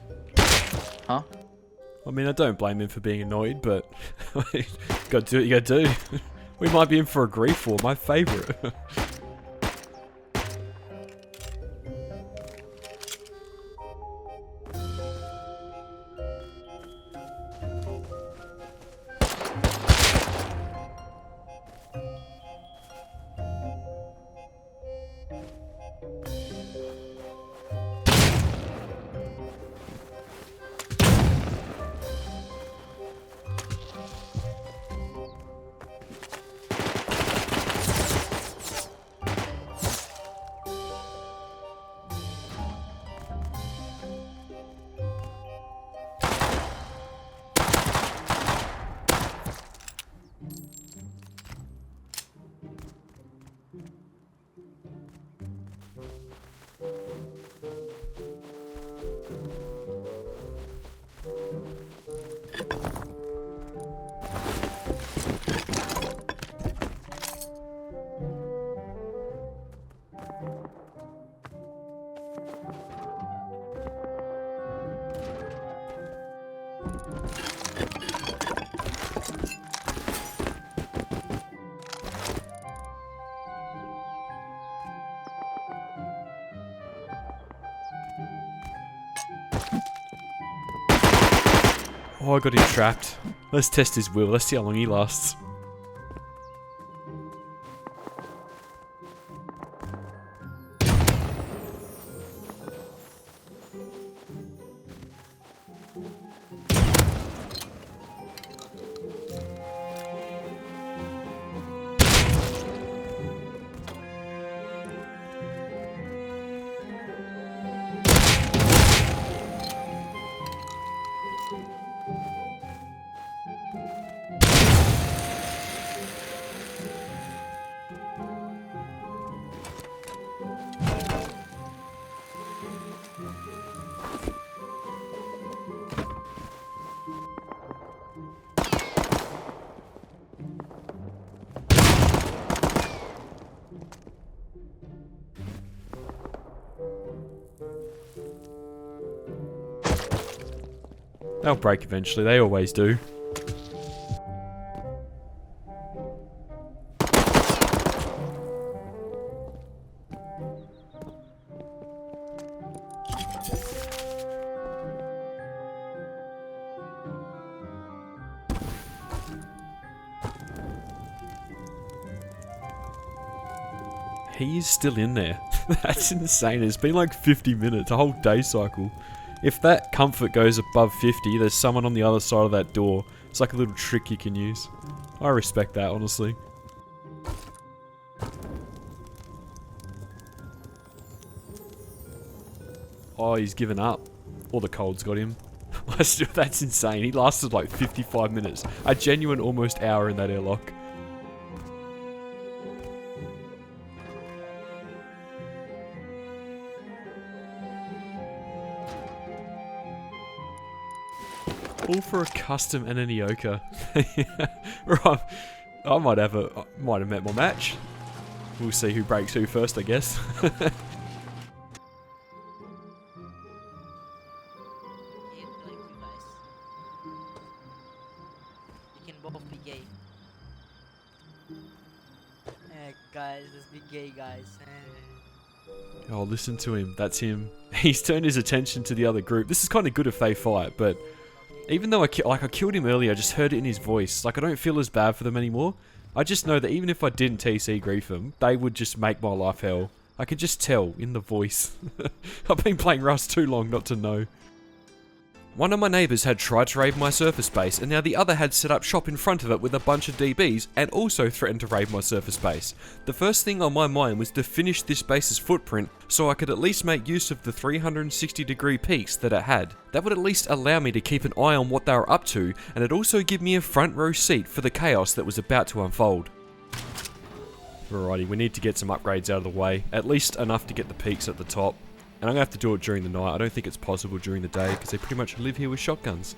Huh? I mean, I don't blame him for being annoyed, but gotta do what you gotta do. We might be in for a grief war, my favourite. Oh, I got him trapped. Let's test his will. Let's see how long he lasts. They'll break eventually, they always do. He is still in there. That's insane. It's been like 50 minutes, a whole day cycle. If that comfort goes above 50, there's someone on the other side of that door. It's like a little trick you can use. I respect that, honestly. Oh, he's given up. Or the cold's got him. That's insane. He lasted like 55 minutes. A genuine almost hour in that airlock. All for a custom and an Ioka. Right, I might have met my match. We'll see who breaks who first, I guess. You can both be gay. Guys, let's be gay, guys. Oh, listen to him. That's him. He's turned his attention to the other group. This is kind of good if they fight, but even though I killed him earlier, I just heard it in his voice. Like, I don't feel as bad for them anymore. I just know that even if I didn't TC grief them, they would just make my life hell. I could just tell in the voice. I've been playing Rust too long not to know. One of my neighbours had tried to raid my surface base, and now the other had set up shop in front of it with a bunch of DBs, and also threatened to raid my surface base. The first thing on my mind was to finish this base's footprint, so I could at least make use of the 360-degree peaks that it had. That would at least allow me to keep an eye on what they were up to, and it'd also give me a front row seat for the chaos that was about to unfold. Alrighty, we need to get some upgrades out of the way, at least enough to get the peaks at the top. And I'm going to have to do it during the night. I don't think it's possible during the day because they pretty much live here with shotguns.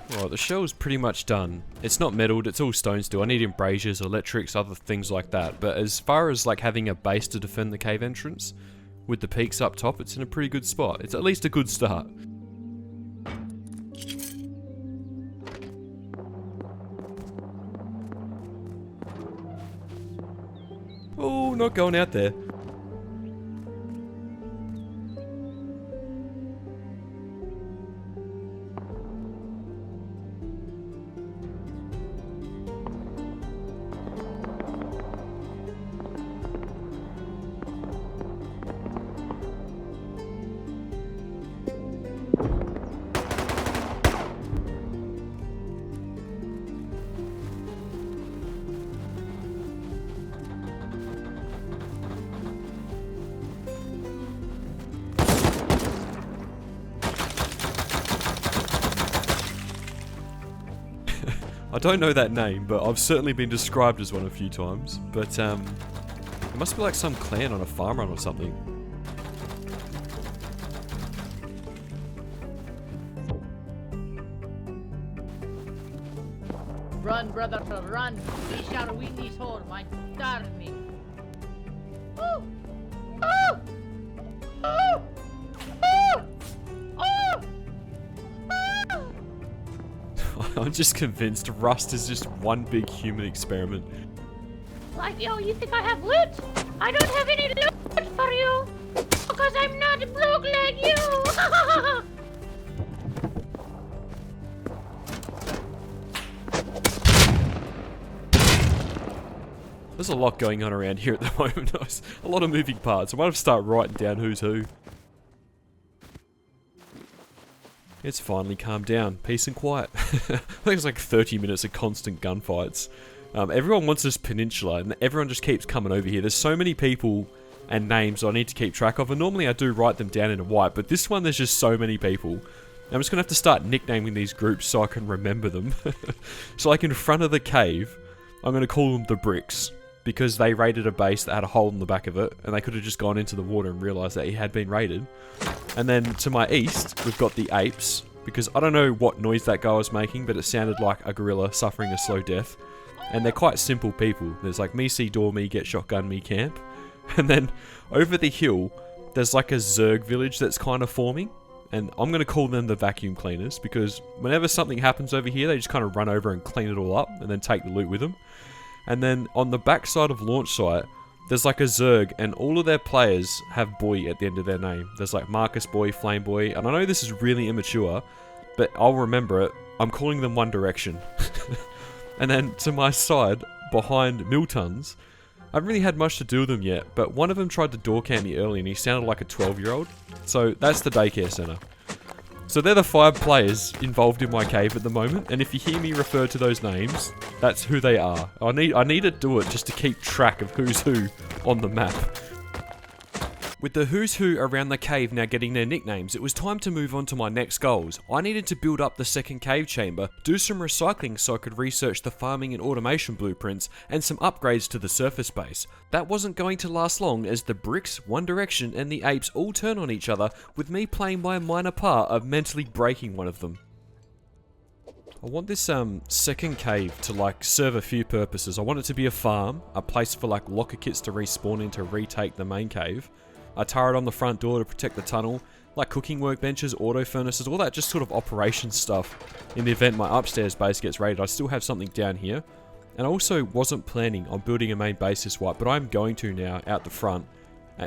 Right, the shell's pretty much done. It's not metalled, it's all stone still. I need embrasures, electrics, other things like that. But as far as like having a base to defend the cave entrance, with the peaks up top, it's in a pretty good spot. It's at least a good start. Oh, not going out there. I don't know that name, but I've certainly been described as one a few times. But it must be like some clan on a farm run or something. Run, brother, run. We shall win this hole, my darling. Oh! Oh! Oh! Oh! Oh! Oh! I'm just convinced Rust is just one big human experiment. Like, yo, you think I have loot? I don't have any loot for you. Because I'm not broke like you. There's a lot going on around here at the moment. A lot of moving parts. I might have to start writing down who's who. It's finally calmed down. Peace and quiet. I think it's like 30 minutes of constant gunfights. Everyone wants this peninsula, and everyone just keeps coming over here. There's so many people and names I need to keep track of, and normally I do write them down in white, but this one there's just so many people. I'm just going to have to start nicknaming these groups so I can remember them. So like in front of the cave, I'm going to call them the Bricks, because they raided a base that had a hole in the back of it, and they could have just gone into the water and realised that it had been raided. And then to my east, we've got the Apes, because I don't know what noise that guy was making, but it sounded like a gorilla suffering a slow death. And they're quite simple people. There's like me see door, me get shotgun, me camp. And then over the hill, there's like a ZERG village that's kind of forming. And I'm going to call them the vacuum cleaners, because whenever something happens over here, they just kind of run over and clean it all up and then take the loot with them. And then on the back side of launch site, there's like a ZERG, and all of their players have boy at the end of their name. There's like Marcus Boy, Flame Boy, and I know this is really immature, but I'll remember it. I'm calling them One Direction. And then to my side, behind Miltons, I haven't really had much to do with them yet, but one of them tried to door camp me early and he sounded like a 12-year-old. So that's the daycare center. So they're the 5 players involved in my cave at the moment, and if you hear me refer to those names, that's who they are. I need to do it just to keep track of who's who on the map. With the who's who around the cave now getting their nicknames, it was time to move on to my next goals. I needed to build up the second cave chamber, do some recycling so I could research the farming and automation blueprints, and some upgrades to the surface base. That wasn't going to last long, as the Bricks, One Direction, and the Apes all turn on each other, with me playing my minor part of mentally breaking one of them. I want this second cave to like serve a few purposes. I want it to be a farm, a place for like locker kits to respawn in to retake the main cave, a turret on the front door to protect the tunnel, like cooking workbenches, auto furnaces, all that just sort of operation stuff in the event my upstairs base gets raided. I still have something down here. And I also wasn't planning on building a main base this white, but I'm going to now out the front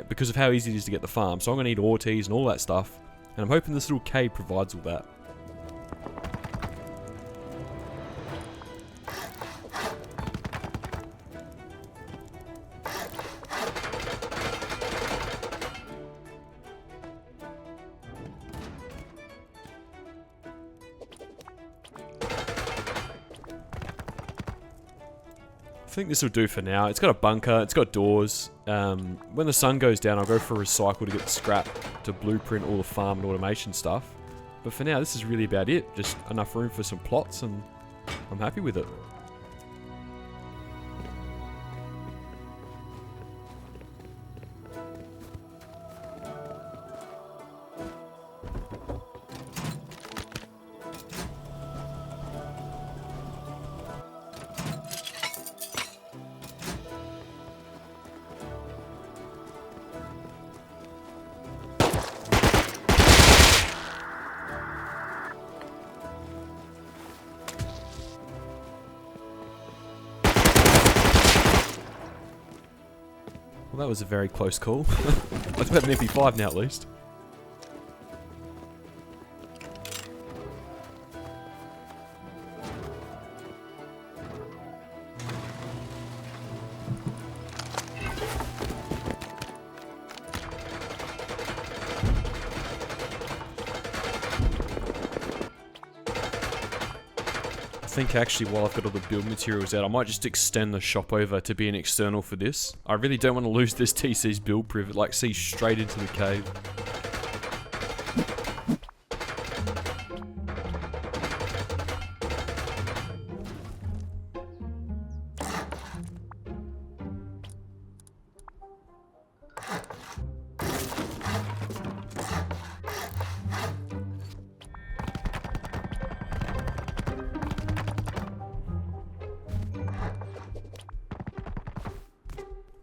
because of how easy it is to get the farm. So I'm going to need ore teas and all that stuff. And I'm hoping this little cave provides all that. I think this will do for now. It's got a bunker, it's got doors. When the sun goes down, I'll go for a recycle to get the scrap to blueprint all the farm and automation stuff. But for now, this is really about it. Just enough room for some plots, and I'm happy with it. Well, that was a very close call. I do have an MP5 now, at least. I think actually while I've got all the build materials out, I might just extend the shop over to be an external for this. I really don't want to lose this TC's build priv. It like sees straight into the cave.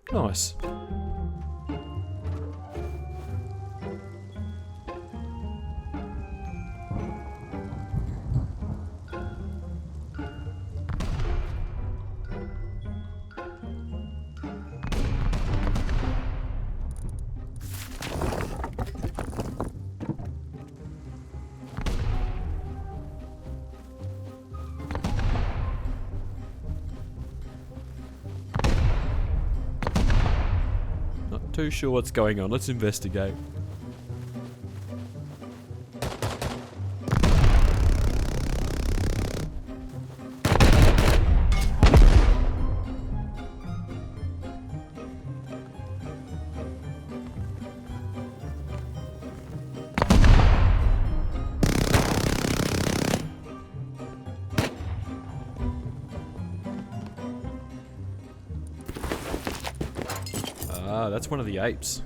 Nice. Not too sure what's going on. Let's investigate. Ah, that's one of the apes.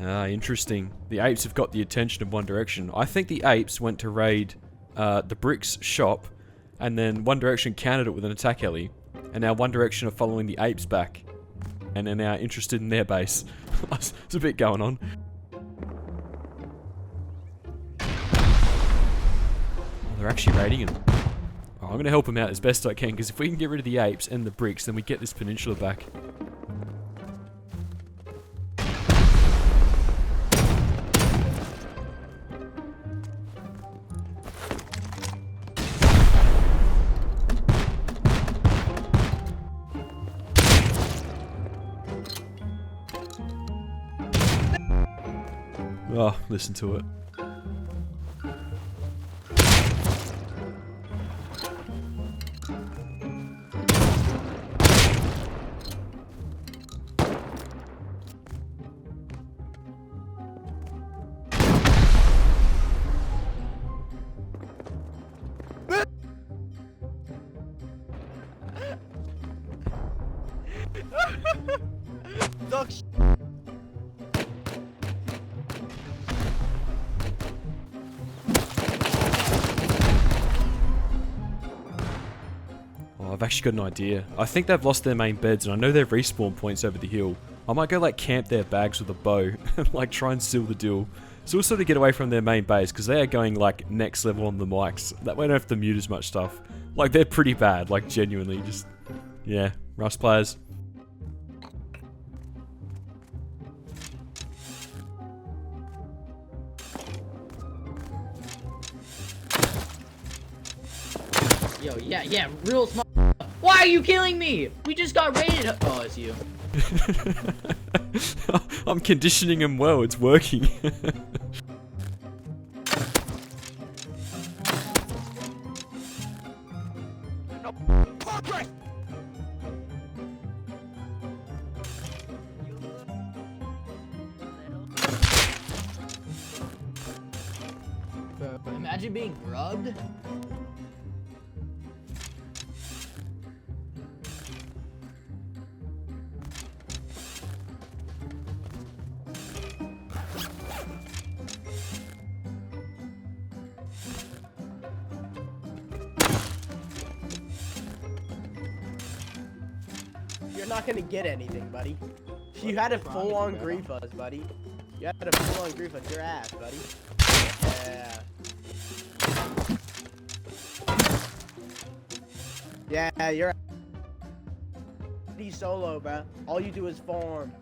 Ah, interesting. The apes have got the attention of One Direction. I think the apes went to raid the Bricks shop, and then One Direction countered it with an attack heli, and now One Direction are following the apes back, and are now interested in their base. There's a bit going on. Oh, they're actually raiding him. Oh, I'm going to help him out as best I can, because if we can get rid of the apes and the bricks, then we get this peninsula back. Oh, listen to it. Dog Oh, I've actually got an idea. I think they've lost their main beds, and I know they have respawn points over the hill. I might go like camp their bags with a bow and like try and seal the deal. So also to get away from their main base, because they are going like next level on the mics. That way I don't have to mute as much stuff. Like they're pretty bad, like genuinely just, yeah, Rust players. Yo, yeah, real smart. Why are you killing me? We just got raided. Oh, it's you. I'm conditioning him well, it's working. Imagine being rubbed. You're not gonna get anything, buddy. You had to full-on grief us, buddy. You had to full-on grief us your ass, buddy. Yeah. Yeah, you're solo, bro. All you do is farm.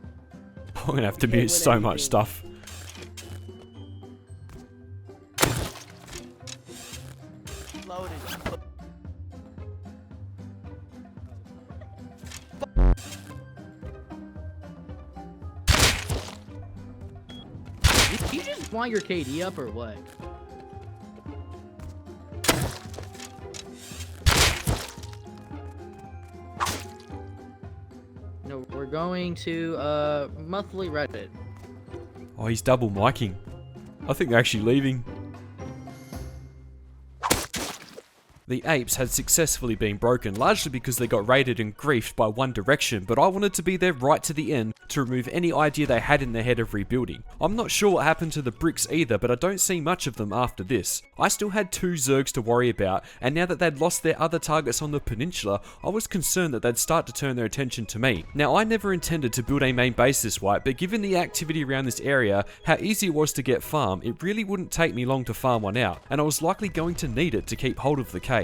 I'm gonna have to mute so much stuff. Loaded. You just want your KD up or what? No, we're going to monthly Reddit. Oh, he's double miking. I think they're actually leaving. The apes had successfully been broken, largely because they got raided and griefed by One Direction, but I wanted to be there right to the end to remove any idea they had in their head of rebuilding. I'm not sure what happened to the bricks either, but I don't see much of them after this. I still had 2 Zergs to worry about, and now that they'd lost their other targets on the peninsula, I was concerned that they'd start to turn their attention to me. Now, I never intended to build a main base this way, but given the activity around this area, how easy it was to get farm, it really wouldn't take me long to farm one out, and I was likely going to need it to keep hold of the caves.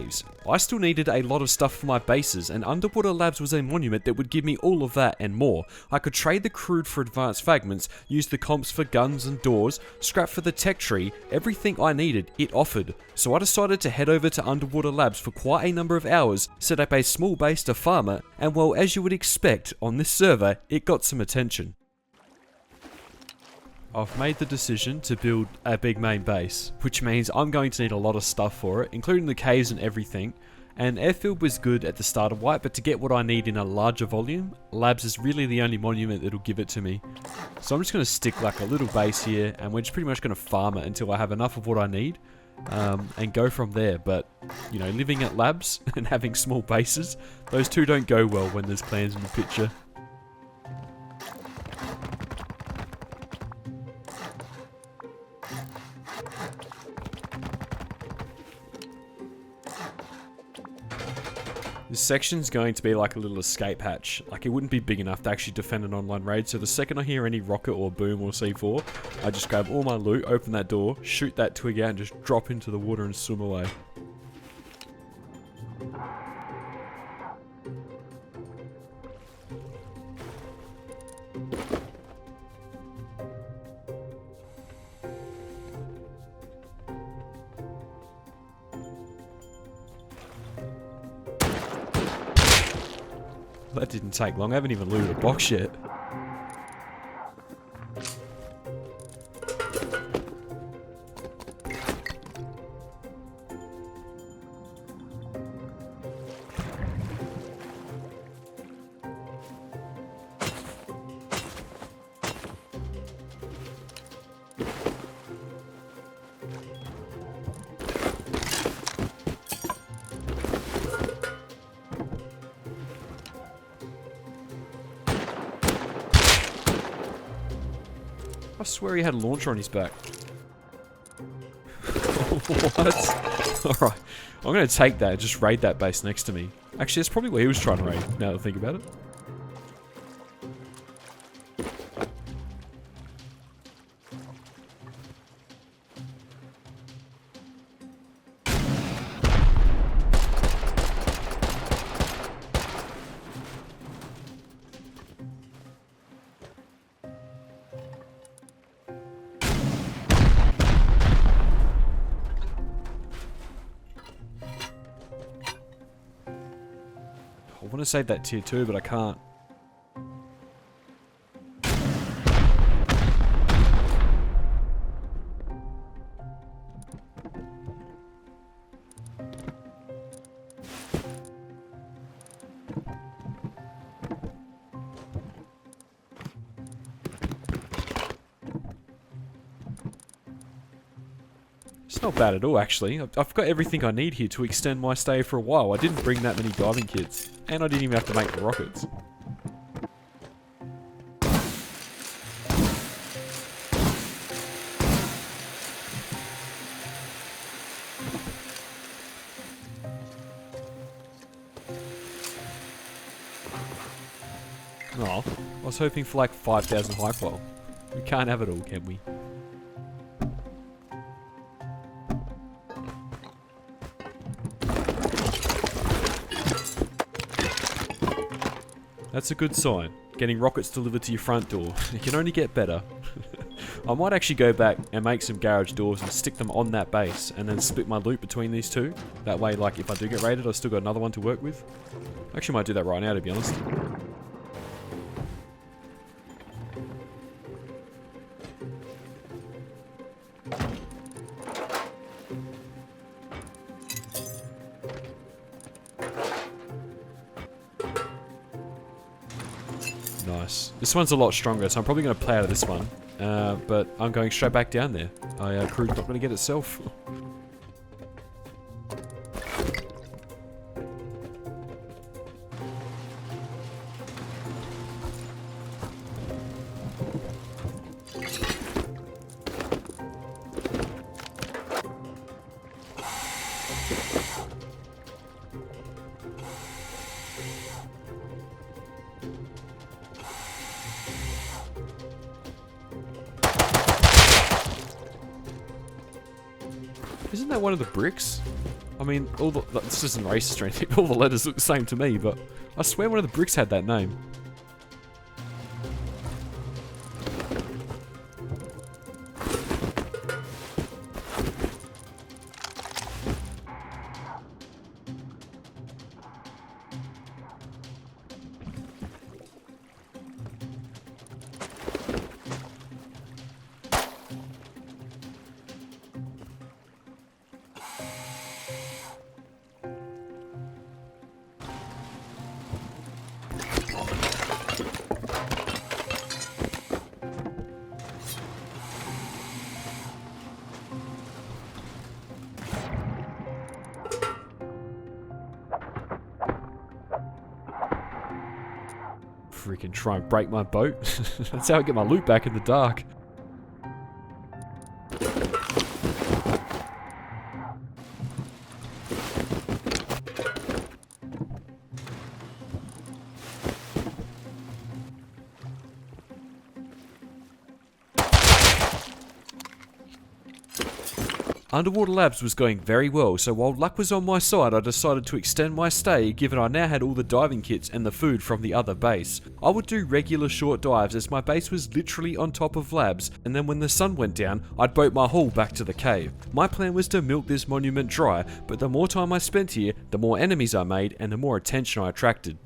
I still needed a lot of stuff for my bases, and Underwater Labs was a monument that would give me all of that and more. I could trade the crude for advanced fragments, use the comps for guns and doors, scrap for the tech tree, everything I needed, it offered. So I decided to head over to Underwater Labs for quite a number of hours, set up a small base to farm it, and well, as you would expect, on this server, it got some attention. I've made the decision to build a big main base, which means I'm going to need a lot of stuff for it, including the caves and everything. And Airfield was good at the start of White, but to get what I need in a larger volume, Labs is really the only monument that'll give it to me. So I'm just going to stick like a little base here, and we're just pretty much going to farm it until I have enough of what I need, and go from there. But, you know, living at Labs and having small bases, those two don't go well when there's clans in the picture. This section's going to be like a little escape hatch. Like, it wouldn't be big enough to actually defend an online raid, so the second I hear any rocket or boom or C4, I just grab all my loot, open that door, shoot that twig out, and just drop into the water and swim away. That didn't take long. I haven't even looted a box yet. I swear he had a launcher on his back. What? Alright. I'm going to take that and just raid that base next to me. Actually, that's probably what he was trying to raid, now that I think about it. I want to save that tier 2, but I can't. It's not bad at all, actually. I've got everything I need here to extend my stay for a while. I didn't bring that many diving kits, and I didn't even have to make the rockets. Oh, I was hoping for like 5,000 high qual. We can't have it all, can we? That's a good sign. Getting rockets delivered to your front door. It can only get better. I might actually go back and make some garage doors and stick them on that base and then split my loot between these two. That way, like, if I do get raided, I've still got another one to work with. Actually might do that right now, to be honest. Nice. This one's a lot stronger, so I'm probably going to play out of this one. but I'm going straight back down there. Crew's not going to get itself. Isn't that one of the bricks? I mean, this isn't racist or anything, all the letters look the same to me, but I swear one of the bricks had that name. Freaking try and break my boat. That's how I get my loot back in the dark. Underwater Labs was going very well, so while luck was on my side, I decided to extend my stay, given I now had all the diving kits and the food from the other base. I would do regular short dives as my base was literally on top of Labs, and then when the sun went down, I'd boat my hull back to the cave. My plan was to milk this monument dry, but the more time I spent here, the more enemies I made and the more attention I attracted.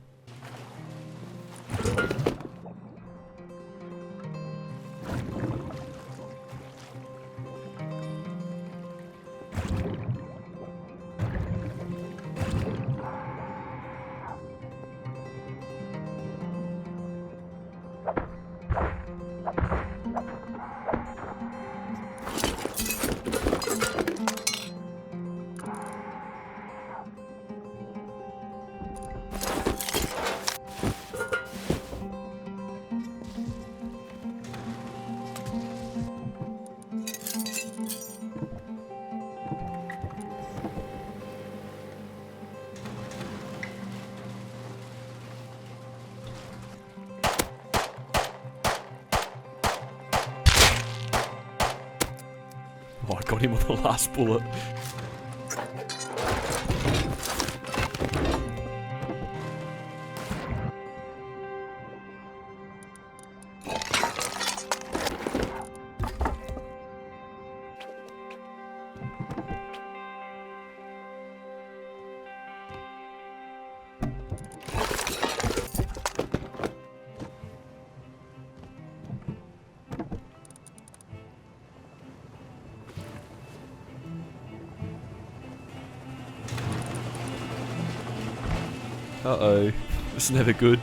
Oh, I got him on the last bullet. Uh-oh. It's never good.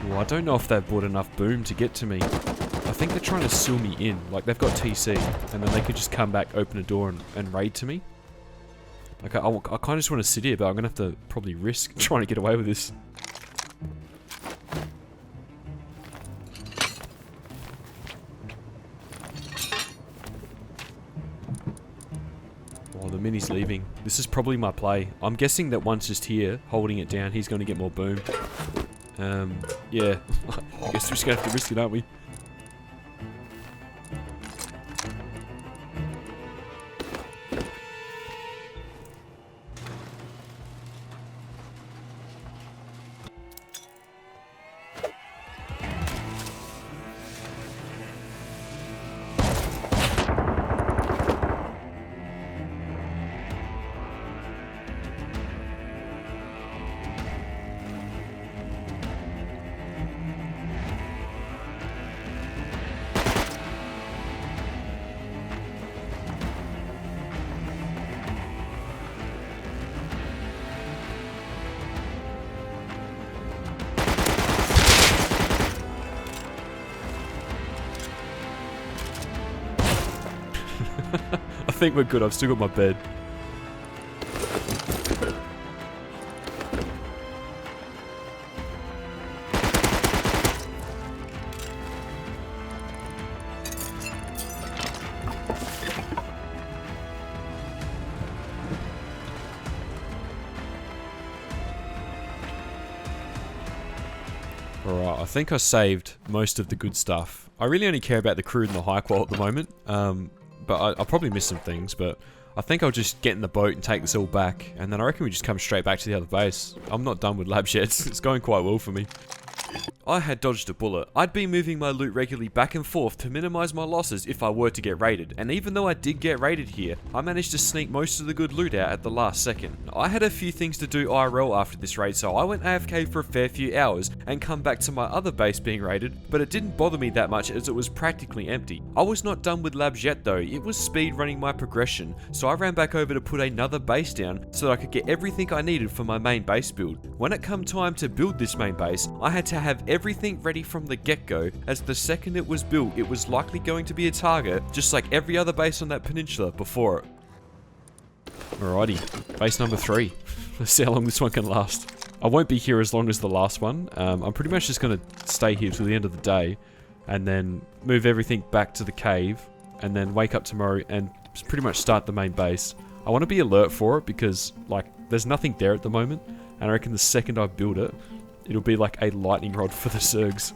Well, I don't know if they've bought enough boom to get to me. I think they're trying to seal me in. Like, they've got TC, and then they could just come back, open a door, and raid to me. Like, I kind of just want to sit here, but I'm going to have to probably risk trying to get away with this. Oh, the Mini's leaving. This is probably my play. I'm guessing that once just here, holding it down, he's going to get more boom. Yeah. I guess we're just going to have to risk it, aren't we? think we're good. I've still got my bed. Alright, I think I saved most of the good stuff. I really only care about the crude and the high qual at the moment, but I'll probably miss some things, but I think I'll just get in the boat and take this all back, and then I reckon we just come straight back to the other base. I'm not done with lab sheds, it's going quite well for me. I had dodged a bullet. I'd been moving my loot regularly back and forth to minimize my losses if I were to get raided, and even though I did get raided here, I managed to sneak most of the good loot out at the last second. I had a few things to do IRL after this raid, so I went AFK for a fair few hours and come back to my other base being raided, but it didn't bother me that much as it was practically empty. I was not done with labs yet though, it was speed running my progression, so I ran back over to put another base down so that I could get everything I needed for my main base build. When it come time to build this main base, I had to have everything ready from the get-go, as the second it was built, it was likely going to be a target, just like every other base on that peninsula before it. Alrighty, base number 3. Let's see how long this one can last. I won't be here as long as the last one. I'm pretty much just going to stay here till the end of the day, and then move everything back to the cave, and then wake up tomorrow and pretty much start the main base. I want to be alert for it because, like, there's nothing there at the moment, and I reckon the second I build it, it'll be like a lightning rod for the ZERGs.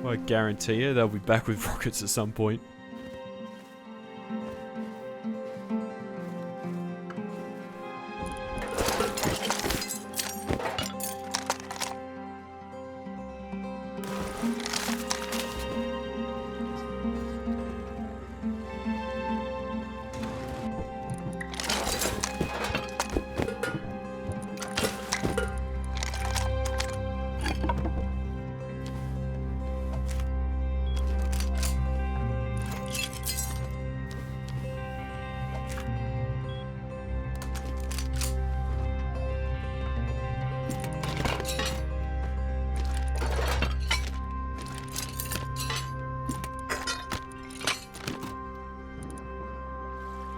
I guarantee you they'll be back with rockets at some point.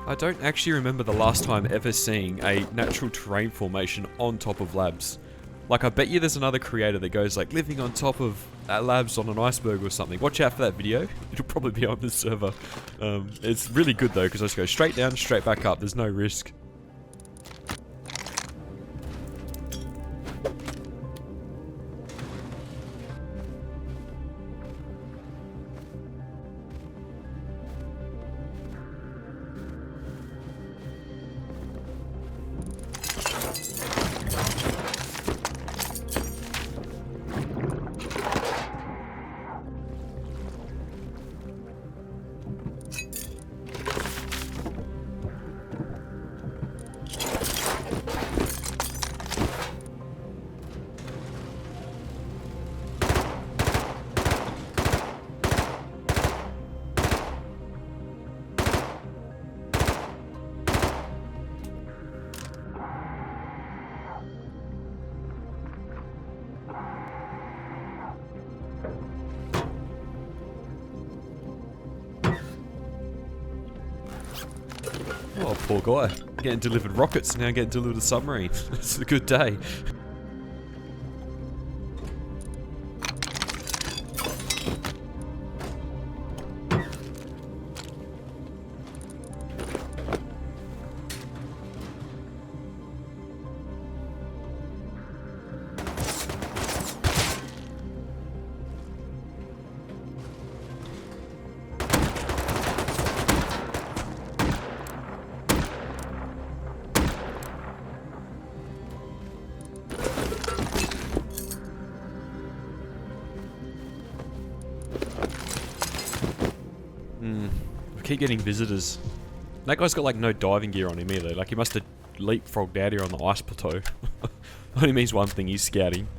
I don't actually remember the last time ever seeing a natural terrain formation on top of labs. Like, I bet you there's another creator that goes like living on top of labs on an iceberg or something. Watch out for that video. It'll probably be on the server. It's really good though, because I just go straight down, straight back up. There's no risk. Oh, poor guy. Getting delivered rockets, now getting delivered a submarine. It's a good day. keep getting visitors. That guy's got like no diving gear on him either. Like he must have leapfrogged out here on the ice plateau. Only means one thing, he's scouting.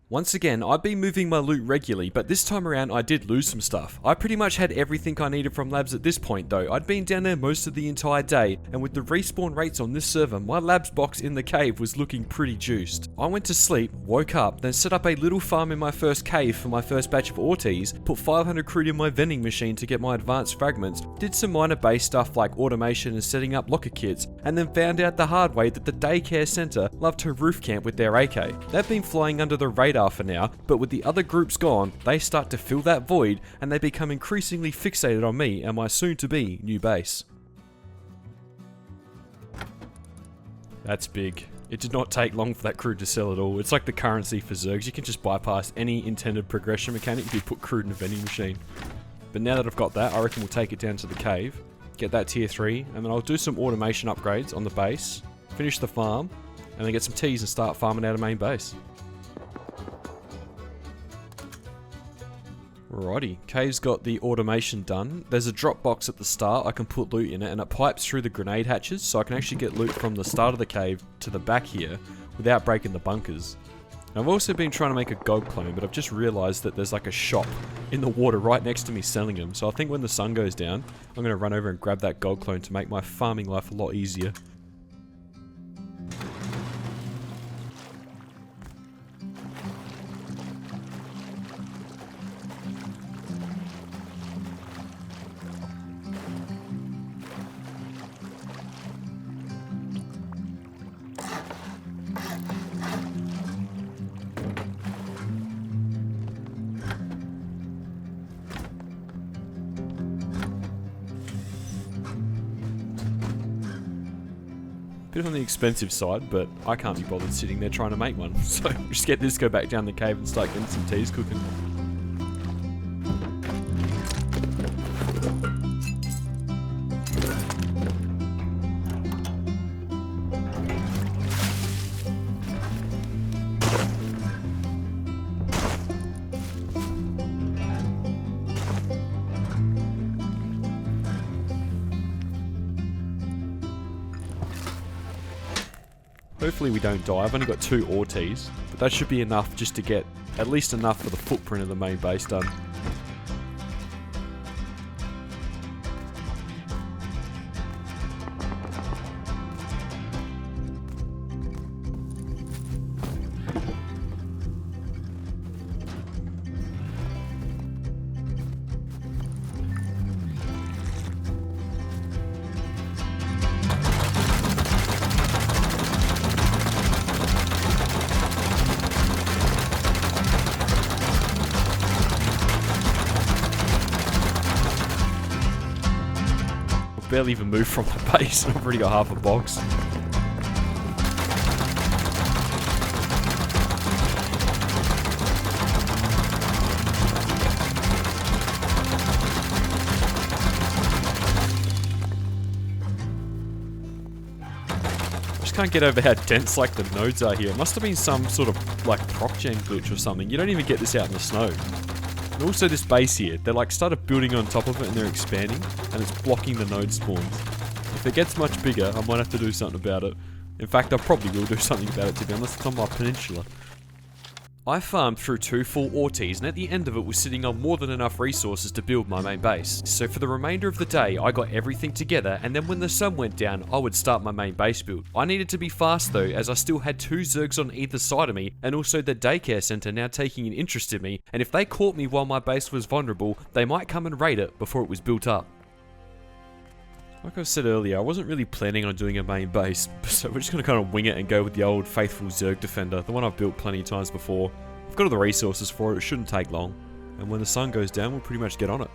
Once again, I've been moving my loot regularly, but this time around I did lose some stuff. I pretty much had everything I needed from labs at this point though. I'd been down there most of the entire day, and with the respawn rates on this server, my labs box in the cave was looking pretty juiced. I went to sleep, woke up, then set up a little farm in my first cave for my first batch of Ortiz, put 500 crude in my vending machine to get my advanced fragments, did some minor base stuff like automation and setting up locker kits, and then found out the hard way that the daycare center loved to roof camp with their AK. They've been flying under the radar for now, but with the other groups gone, they start to fill that void and they become increasingly fixated on me and my soon-to-be new base. That's big. It did not take long for that crude to sell at all. It's like the currency for ZERGs. You can just bypass any intended progression mechanic if you put crude in a vending machine. But now that I've got that, I reckon we'll take it down to the cave, get that tier 3, and then I'll do some automation upgrades on the base, finish the farm, and then get some teas and start farming out of main base. Alrighty, cave's got the automation done. There's a drop box at the start, I can put loot in it, and it pipes through the grenade hatches, so I can actually get loot from the start of the cave to the back here without breaking the bunkers. And I've also been trying to make a gold clone, but I've just realised that there's like a shop in the water right next to me selling them, so I think when the sun goes down, I'm going to run over and grab that gold clone to make my farming life a lot easier. Bit on the expensive side, but I can't be bothered sitting there trying to make one. So just get this, go back down the cave and start getting some teas cooking. Hopefully we don't die. I've only got 2 Ortiz, but that should be enough just to get at least enough for the footprint of the main base done. I've barely even moved from the base and I've already got half a box. Can't get over how dense like the nodes are here. It must have been some sort of like proc-gen glitch or something. You don't even get this out in the snow. And also this base here, they like started building on top of it and they're expanding and it's blocking the node spawns. If it gets much bigger, I might have to do something about it. In fact, I probably will do something about it, to be honest. It's on my peninsula. I farmed through 2 full Ortiz, and at the end of it was sitting on more than enough resources to build my main base. So for the remainder of the day, I got everything together, and then when the sun went down, I would start my main base build. I needed to be fast though, as I still had 2 Zergs on either side of me, and also the daycare center now taking an interest in me, and if they caught me while my base was vulnerable, they might come and raid it before it was built up. Like I said earlier, I wasn't really planning on doing a main base, so we're just going to kind of wing it and go with the old faithful Zerg defender, the one I've built plenty of times before. I've got all the resources for it, it shouldn't take long, and when the sun goes down, we'll pretty much get on it.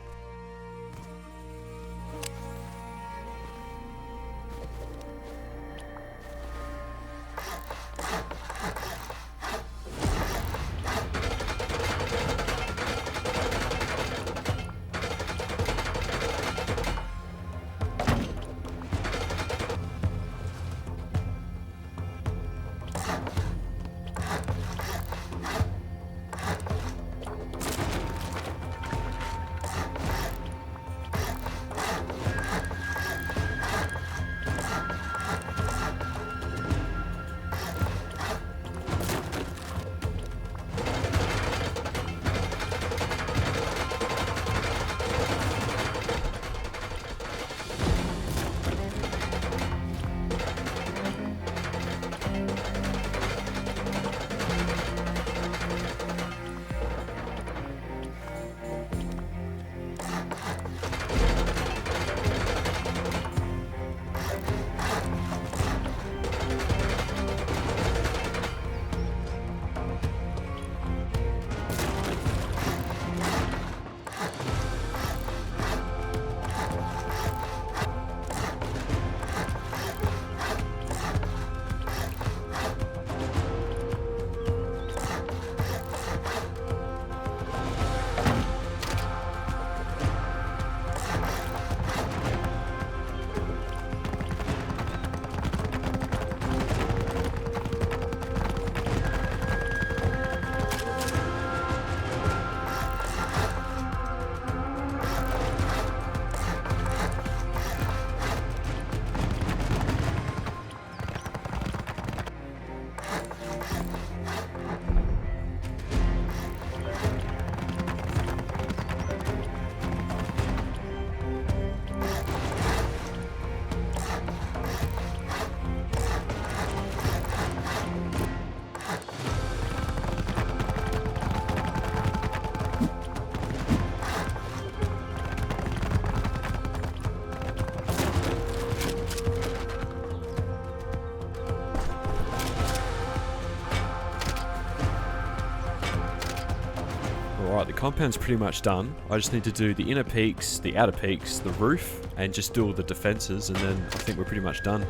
Alright, the compound's pretty much done. I just need to do the inner peaks, the outer peaks, the roof, and just do all the defenses, and then I think we're pretty much done.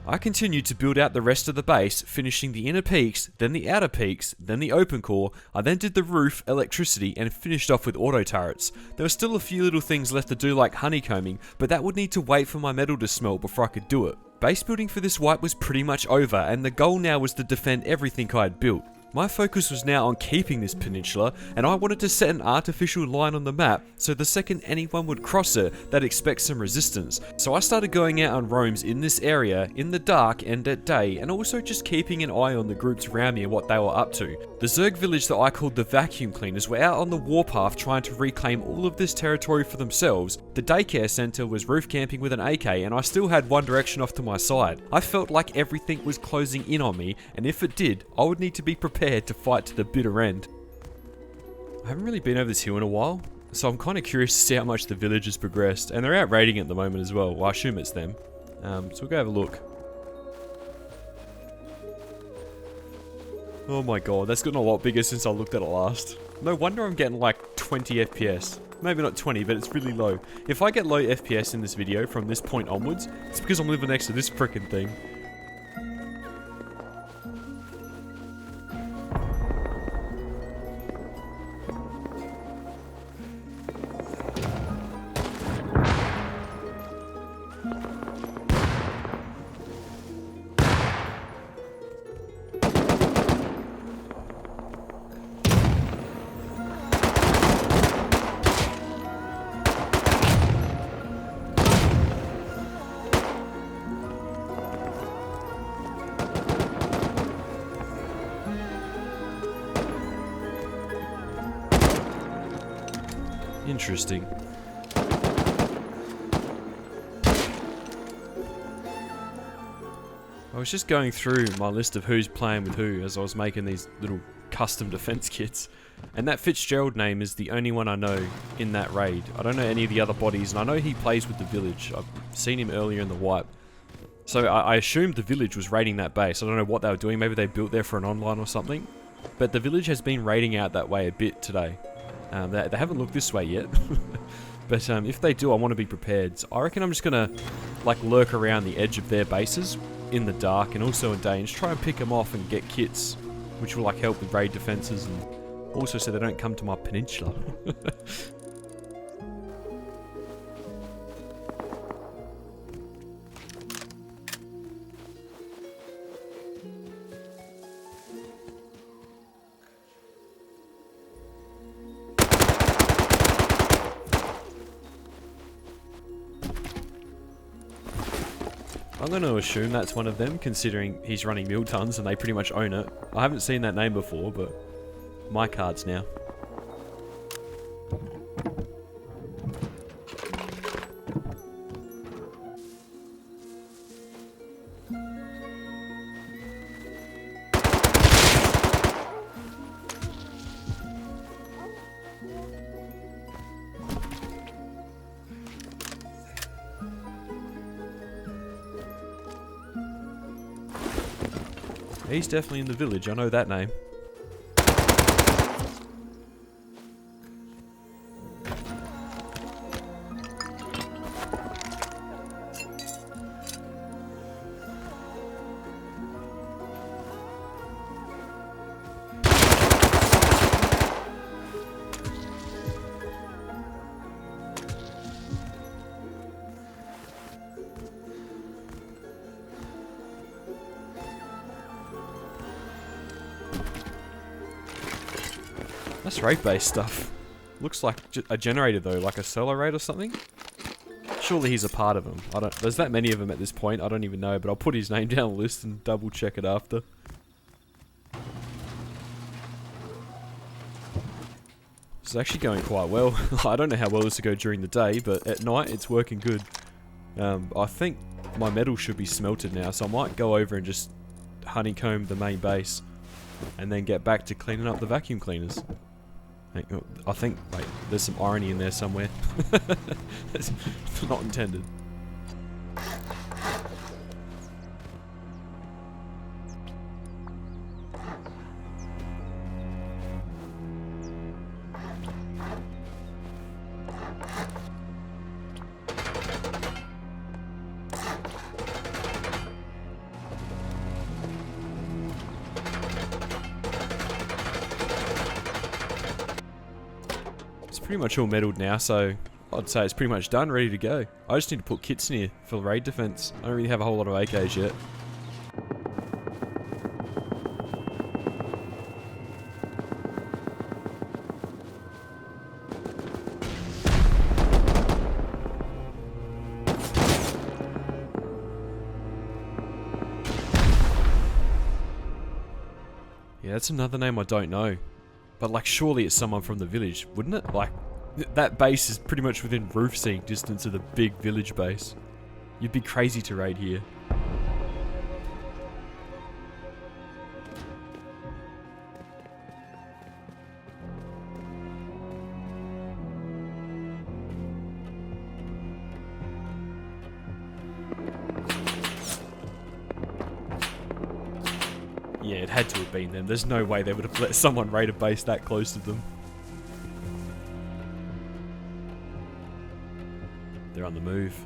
I continued to build out the rest of the base, finishing the inner peaks, then the outer peaks, then the open core. I then did the roof, electricity, and finished off with auto turrets. There were still a few little things left to do like honeycombing, but that would need to wait for my metal to smelt before I could do it. Base building for this wipe was pretty much over, and the goal now was to defend everything I had built. My focus was now on keeping this peninsula, and I wanted to set an artificial line on the map so the second anyone would cross it, they'd expect some resistance. So I started going out on roams in this area, in the dark and at day, and also just keeping an eye on the groups around me and what they were up to. The ZERG village that I called the vacuum cleaners were out on the warpath trying to reclaim all of this territory for themselves. The daycare centre was roof camping with an AK, and I still had one direction off to my side. I felt like everything was closing in on me, and if it did, I would need to be prepared to fight to the bitter end. I haven't really been over this hill in a while, so I'm kind of curious to see how much the village has progressed, and they're out raiding at the moment as well. Well, I assume it's them. So we'll go have a look. Oh my god, that's gotten a lot bigger since I looked at it last. No wonder I'm getting like 20 FPS. Maybe not 20, but it's really low. If I get low FPS in this video from this point onwards, it's because I'm living next to this frickin' thing. Interesting. I was just going through my list of who's playing with who as I was making these little custom defense kits, and that Fitzgerald name is the only one I know in that raid. I don't know any of the other bodies, and I know he plays with the village. I've seen him earlier in the wipe. So I assumed the village was raiding that base. I don't know what they were doing. Maybe they built there for an online or something. But the village has been raiding out that way a bit today. They haven't looked this way yet. But if they do, I want to be prepared. So I reckon I'm just going to like lurk around the edge of their bases in the dark and also in day and just try and pick them off and get kits, which will like help with raid defenses and also so they don't come to my peninsula. I'm going to assume that's one of them, considering he's running mil tons and they pretty much own it. I haven't seen that name before, but my cards now. He's definitely in the village, I know that name. That's raid-based stuff. Looks like a generator though, like a solar raid or something. Surely he's a part of them. There's that many of them at this point, I don't even know, but I'll put his name down the list and double check it after. It's actually going quite well. I don't know how well this will go during the day, but at night it's working good. I think my metal should be smelted now, so I might go over and just honeycomb the main base and then get back to cleaning up the vacuum cleaners. I think, wait, there's some irony in there somewhere. It's not intended. pretty much all metaled now, so I'd say it's pretty much done, ready to go. I just need to put kits in here for raid defense. I don't really have a whole lot of AKs yet. Yeah, that's another name I don't know. But like, surely it's someone from the village, wouldn't it? Like, that base is pretty much within roof seeing distance of the big village base. You'd be crazy to raid here. Yeah, it had to have been them. There's no way they would have let someone raid a base that close to them. They're on the move.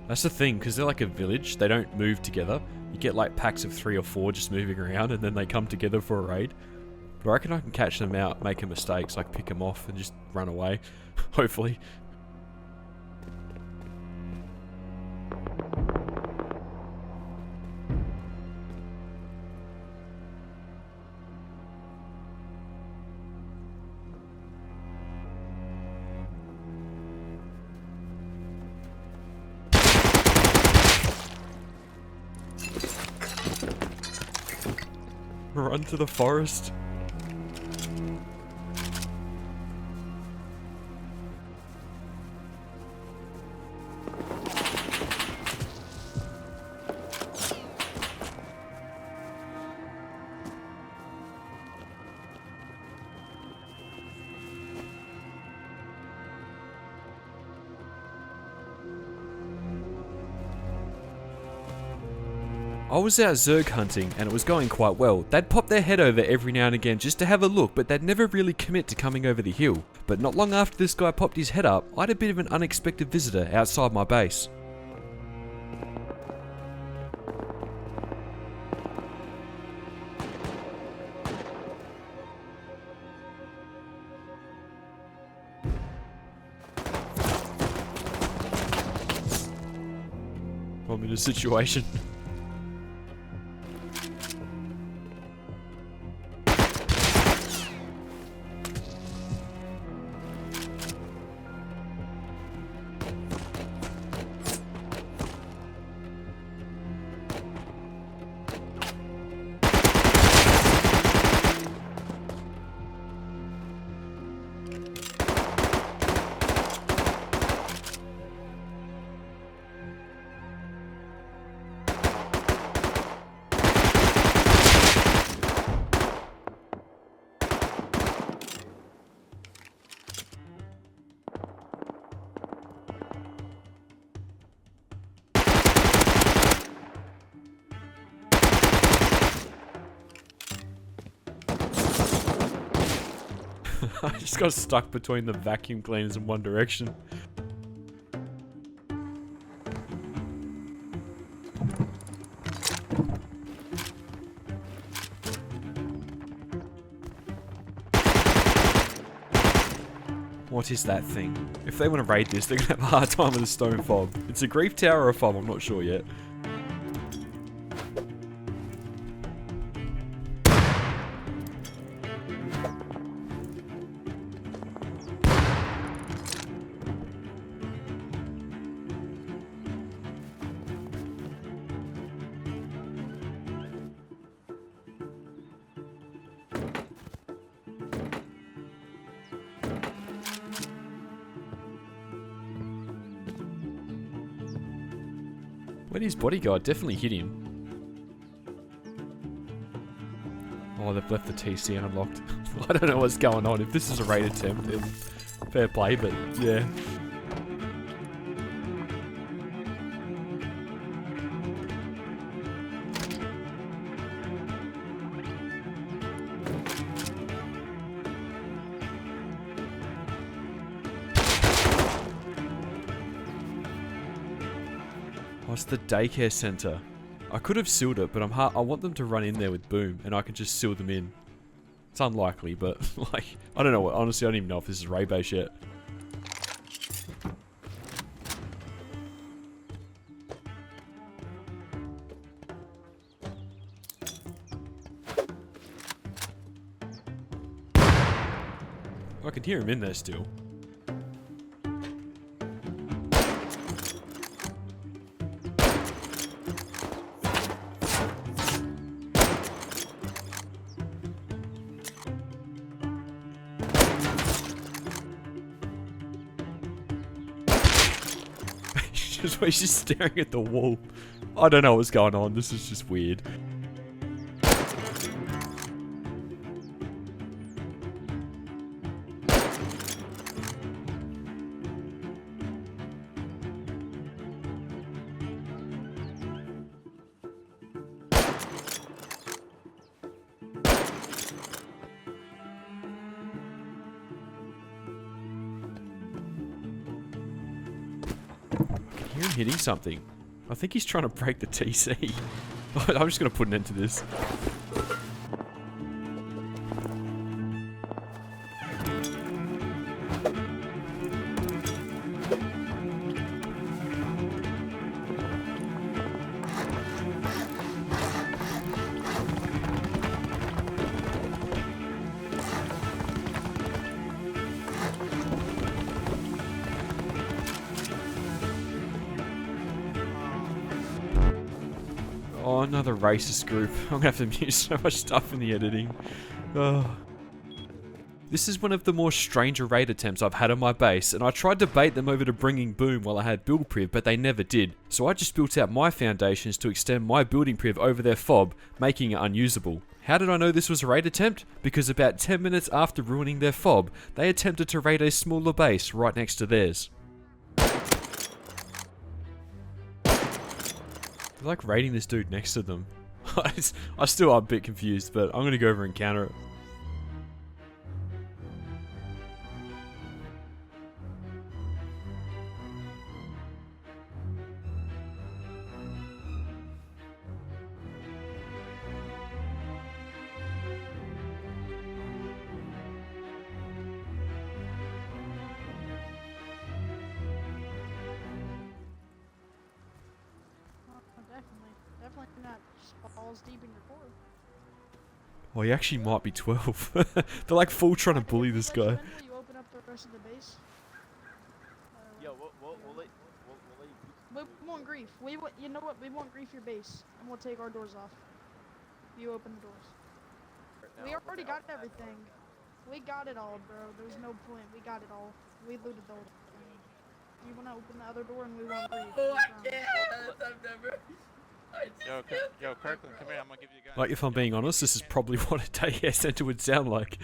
That's the thing, because they're like a village, they don't move together. You get like packs of 3 or 4 just moving around and then they come together for a raid. But I reckon I can catch them out making mistakes, like pick them off and just run away. Hopefully. Run to the forest. I was out ZERG hunting and it was going quite well. They'd pop their head over every now and again just to have a look, but they'd never really commit to coming over the hill. But not long after this guy popped his head up, I had a bit of an unexpected visitor outside my base. I'm in a situation. I just got stuck between the vacuum cleaners in one direction. What is that thing? If they want to raid this, they're gonna have a hard time with a stone fob. It's a grief tower or a fob, I'm not sure yet. Where'd his bodyguard? Definitely hit him. Oh, they've left the TC unlocked. I don't know what's going on. If this is a raid attempt, then fair play, but yeah. What's the daycare center? I could have sealed it, but I want them to run in there with boom, and I can just seal them in. It's unlikely, but like, I don't know. Honestly, I don't even know if this is raid base yet. I can hear him in there still. He's just staring at the wall. I don't know what's going on. This is just weird. I hear him hitting something. I think he's trying to break the TC. I'm just going to put an end to this. Oh, another racist group. I'm gonna have to mute so much stuff in the editing. Oh. This is one of the more stranger raid attempts I've had on my base, and I tried to bait them over to bringing boom while I had build priv, but they never did. So I just built out my foundations to extend my building priv over their fob, making it unusable. How did I know this was a raid attempt? Because about 10 minutes after ruining their fob, they attempted to raid a smaller base right next to theirs. They're like raiding this dude next to them. I still am a bit confused, but I'm gonna go over and counter it. Definitely not balls deep in your core. Well, he actually might be 12. They're like full trying to bully this guy. You open up the rest of the base. Yo, we'll let you. We want grief. You know what? We want grief your base, and we'll take our doors off. You open the doors. We already got everything. We got it all, bro. There's no point. We got it all. We looted the whole thing. You wanna open the other door and we want grief? Oh, I can't. I've never. Yo, Kirkland, come here. I'm gonna give you a gun. Like, if I'm being honest, this is probably what a day center would sound like.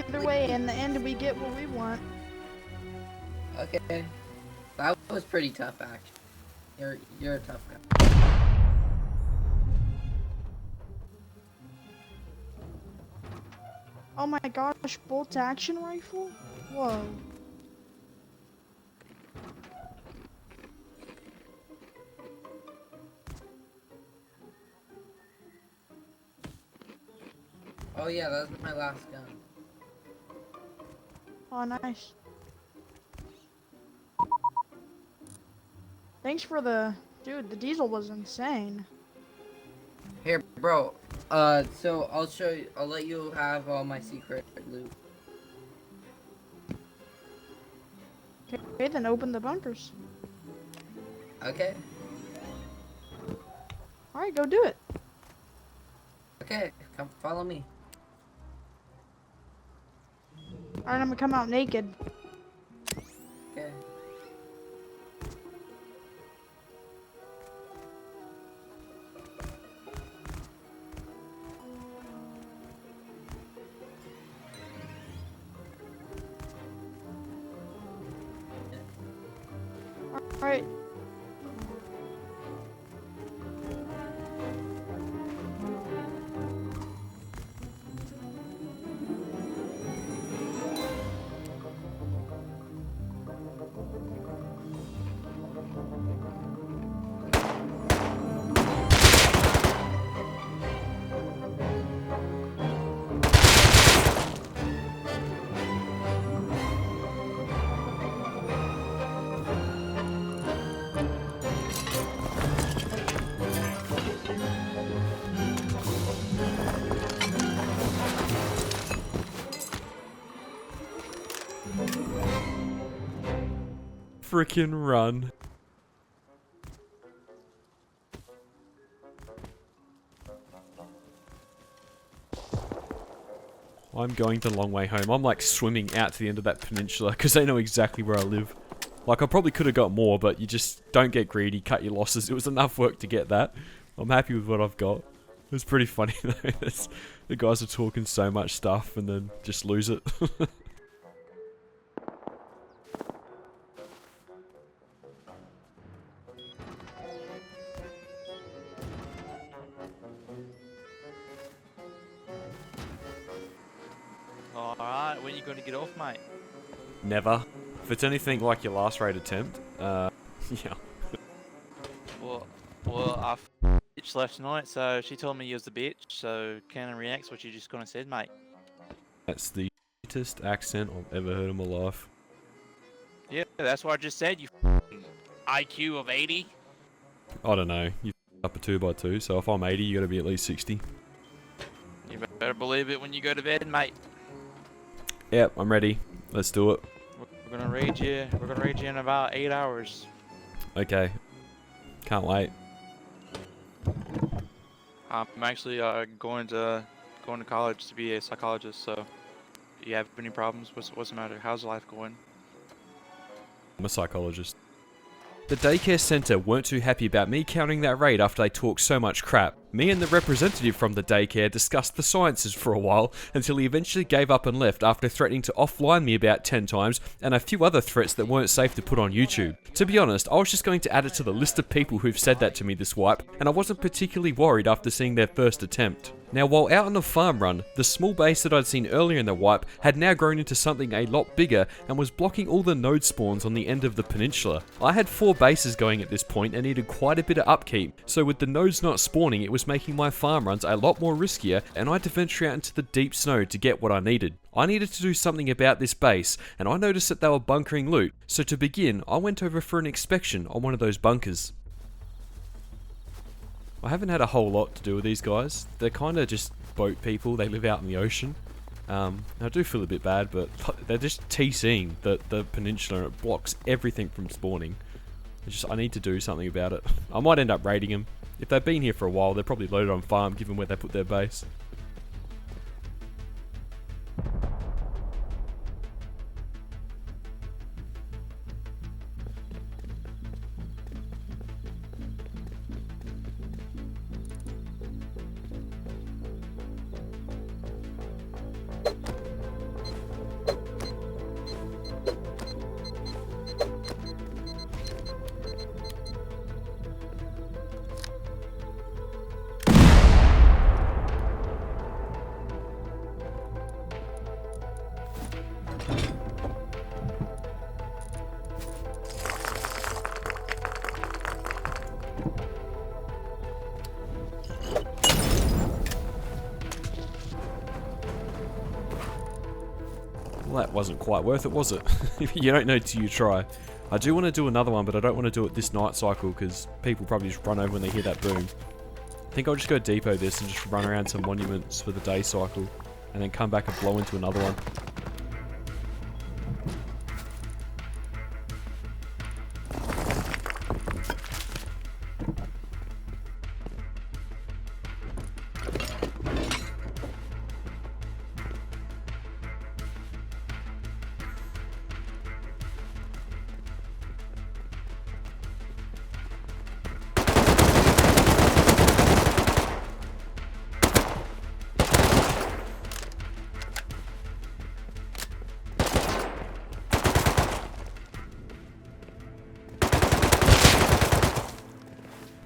Either way, in the end, we get what we want. Okay, that was pretty tough, actually. You're a tough guy. Oh my gosh, bolt action rifle? Whoa. Oh yeah, that was my last gun. Oh, nice. Thanks for the... Dude, the diesel was insane. Here, bro. So I'll show you. I'll let you have all my secret loot. Okay, then open the bunkers. Okay. Alright, go do it. Okay, come follow me. Alright, I'm gonna come out naked. Okay. Alright. Frickin' run. I'm going the long way home. I'm like swimming out to the end of that peninsula because they know exactly where I live. Like I probably could have got more, but you just don't get greedy, cut your losses. It was enough work to get that. I'm happy with what I've got. It was pretty funny though. The guys are talking so much stuff and then just lose it. Alright, when are you going to get off, mate? Never. If it's anything like your last raid attempt, yeah. Well, I bitch last night, so she told me you was the bitch, so can I react to what you just gonna said, mate? That's the shittiest accent I've ever heard in my life. Yeah, that's what I just said, you IQ of 80. I don't know. You up a 2x2, so if I'm 80, you gotta be at least 60. You better believe it when you go to bed, mate. Yep, I'm ready. Let's do it. We're gonna raid you in about 8 hours. Okay. Can't wait. I'm actually going to college to be a psychologist, so do you have any problems? What's the matter? How's life going? I'm a psychologist. The daycare centre weren't too happy about me counting that raid after they talked so much crap. Me and the representative from the daycare discussed the sciences for a while until he eventually gave up and left after threatening to offline me about 10 times and a few other threats that weren't safe to put on YouTube. To be honest, I was just going to add it to the list of people who've said that to me this wipe, and I wasn't particularly worried after seeing their first attempt. Now, while out on the farm run, the small base that I'd seen earlier in the wipe had now grown into something a lot bigger and was blocking all the node spawns on the end of the peninsula. I had 4 bases going at this point and needed quite a bit of upkeep, so with the nodes not spawning, it was making my farm runs a lot more riskier, and I had to venture out into the deep snow to get what I needed. I needed to do something about this base, and I noticed that they were bunkering loot, so to begin, I went over for an inspection on one of those bunkers. I haven't had a whole lot to do with these guys. They're kind of just boat people. They live out in the ocean. I do feel a bit bad, but they're just TCing the peninsula, and it blocks everything from spawning. I need to do something about it. I might end up raiding them. If they've been here for a while, they're probably loaded on farm, given where they put their base. Well, that wasn't quite worth it, was it? You don't know till you try. I do want to do another one, but I don't want to do it this night cycle because people probably just run over when they hear that boom. I think I'll just go depot this and just run around some monuments for the day cycle and then come back and blow into another one.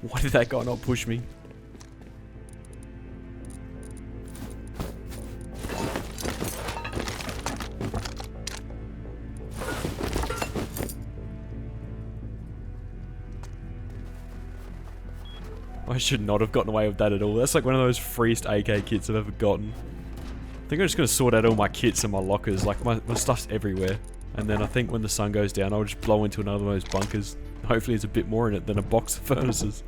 Why did that guy not push me? I should not have gotten away with that at all. That's like one of those freest AK kits I've ever gotten. I think I'm just going to sort out all my kits and my lockers. Like, my stuff's everywhere. And then I think when the sun goes down, I'll just blow into another one of those bunkers. Hopefully there's a bit more in it than a box of furnaces.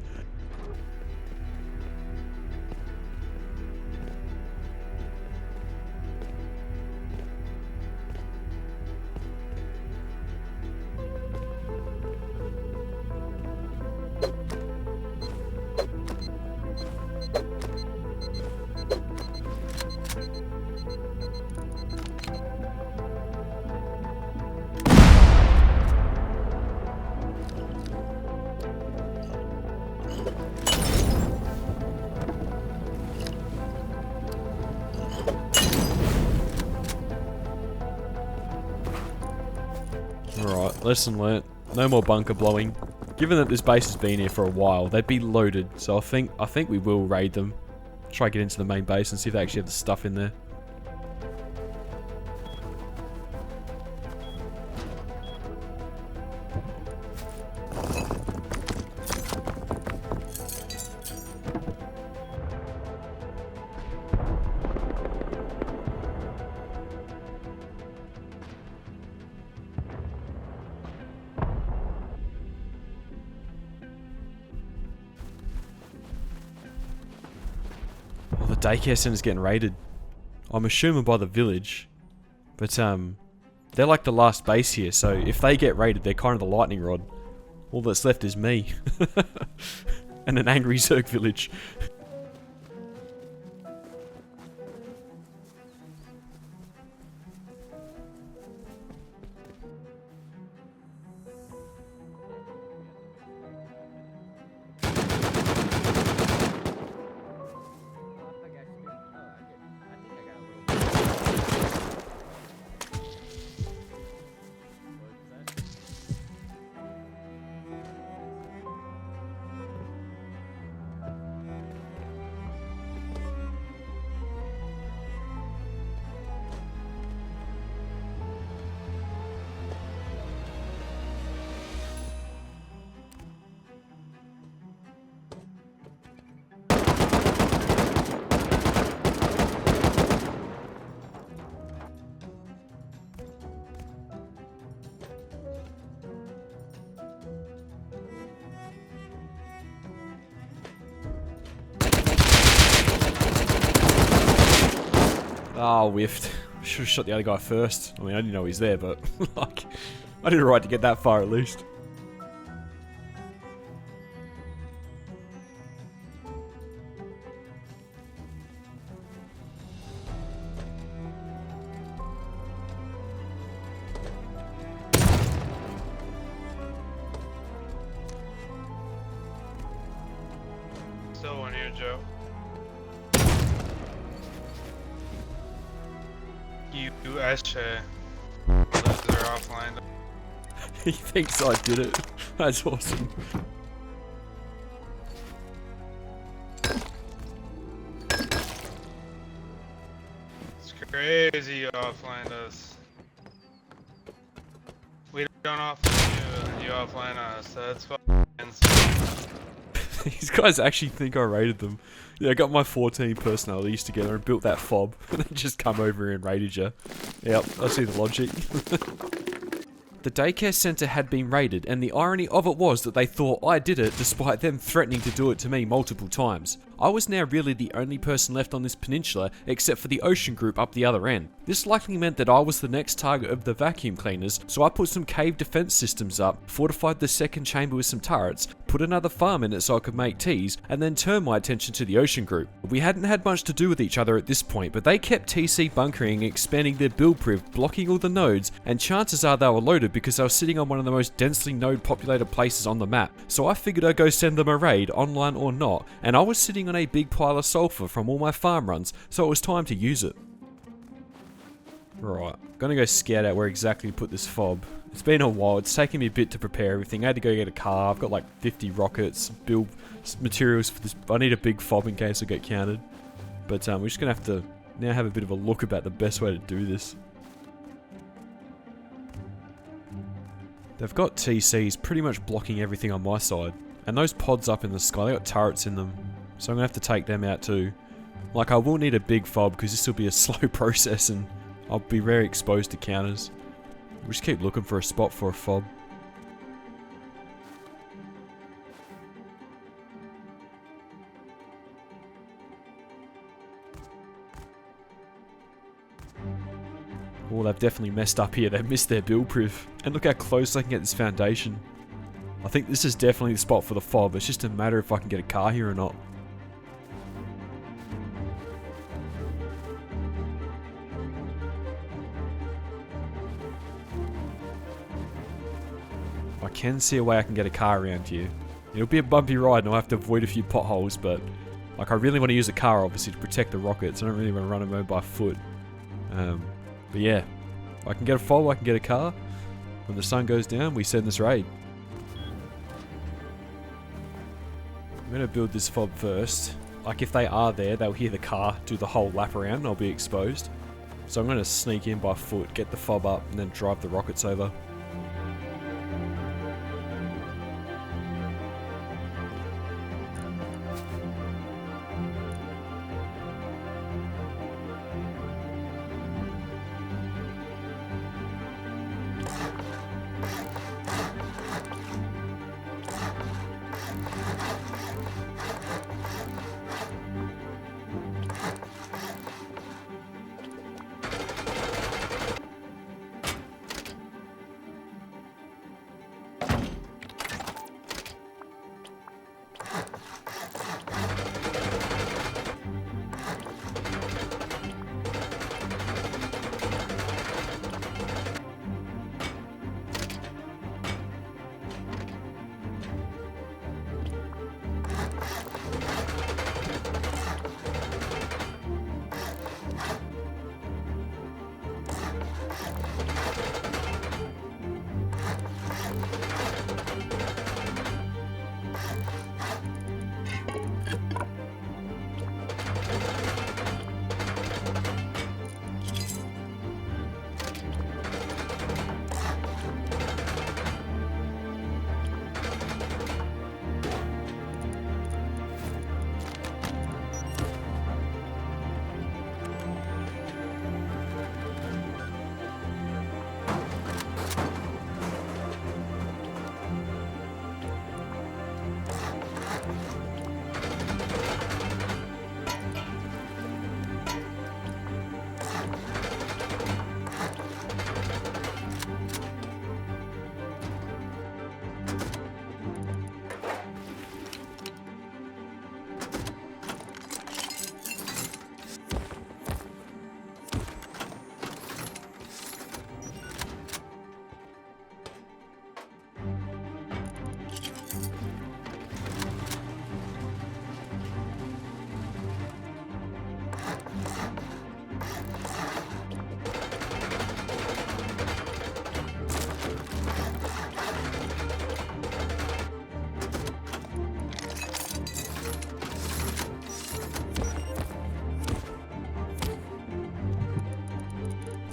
Alright, lesson learnt. No more bunker blowing. Given that this base has been here for a while, they'd be loaded, so I think we will raid them. Try to get into the main base and see if they actually have the stuff in there. The daycare center's getting raided. I'm assuming by the village. But, they're like the last base here, so if they get raided, they're kind of the lightning rod. All that's left is me. And an angry ZERG village. Oh, whiffed. Should have shot the other guy first. I mean, I didn't know he's there, but like, I did alright to get that far at least. Still one here, Joe. You actually left her offline. He thinks I did it. That's awesome. It's crazy you offline us. We don't offline you, and you offline us. That's fucking insane. These guys actually think I raided them. Yeah, I got my 14 personalities together and built that fob, and then just come over and raided you. Yep, I see the logic. The daycare centre had been raided, and the irony of it was that they thought I did it despite them threatening to do it to me multiple times. I was now really the only person left on this peninsula except for the ocean group up the other end. This likely meant that I was the next target of the vacuum cleaners, so I put some cave defense systems up, fortified the second chamber with some turrets, put another farm in it so I could make teas, and then turned my attention to the ocean group. We hadn't had much to do with each other at this point, but they kept TC bunkering and expanding their build priv, blocking all the nodes, and chances are they were loaded because they were sitting on one of the most densely node populated places on the map. So I figured I'd go send them a raid, online or not, and I was sitting on a big pile of sulfur from all my farm runs, so it was time to use it. Right, gonna go scout out where exactly to put this fob. It's been a while, it's taken me a bit to prepare everything. I had to go get a car, I've got like 50 rockets, build materials for this. I need a big fob in case I get counted. But we're just gonna have to now have a bit of a look about the best way to do this. They've got TCs pretty much blocking everything on my side. And those pods up in the sky, they got turrets in them. So I'm gonna have to take them out too. Like, I will need a big fob because this will be a slow process and I'll be very exposed to counters. We'll just keep looking for a spot for a fob. Oh, they've definitely messed up here. They've missed their build priv. And look how close I can get this foundation. I think this is definitely the spot for the fob. It's just a matter if I can get a car here or not. I can see a way I can get a car around here. It'll be a bumpy ride and I'll have to avoid a few potholes, but like, I really want to use a car obviously to protect the rockets. I don't really want to run them over by foot. But yeah, I can get a fob, I can get a car. When the sun goes down, we send this raid. I'm going to build this fob first. Like, if they are there, they'll hear the car do the whole lap around and I'll be exposed. So I'm going to sneak in by foot, get the fob up, and then drive the rockets over.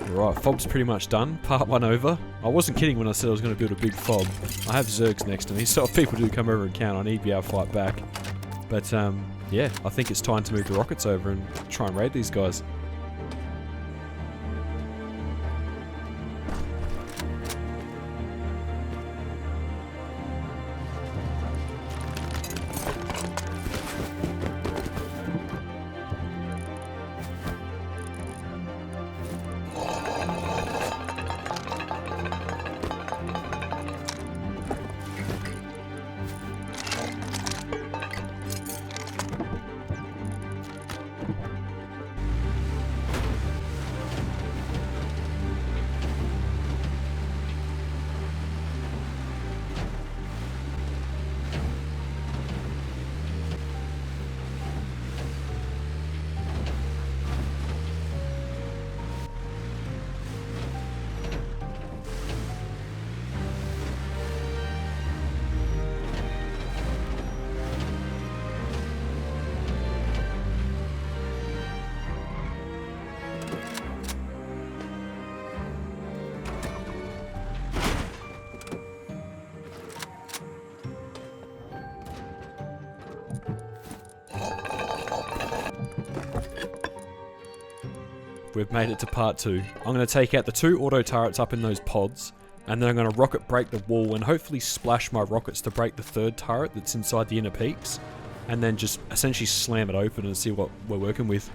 Right, fob's pretty much done. Part 1 over. I wasn't kidding when I said I was going to build a big fob. I have ZERGs next to me, so if people do come over and count, I need to be able to fight back. But yeah, I think it's time to move the rockets over and try and raid these guys. we've made it to part 2. I'm going to take out the 2 auto turrets up in those pods, and then I'm going to rocket break the wall and hopefully splash my rockets to break the 3rd turret that's inside the inner peaks, and then just essentially slam it open and see what we're working with.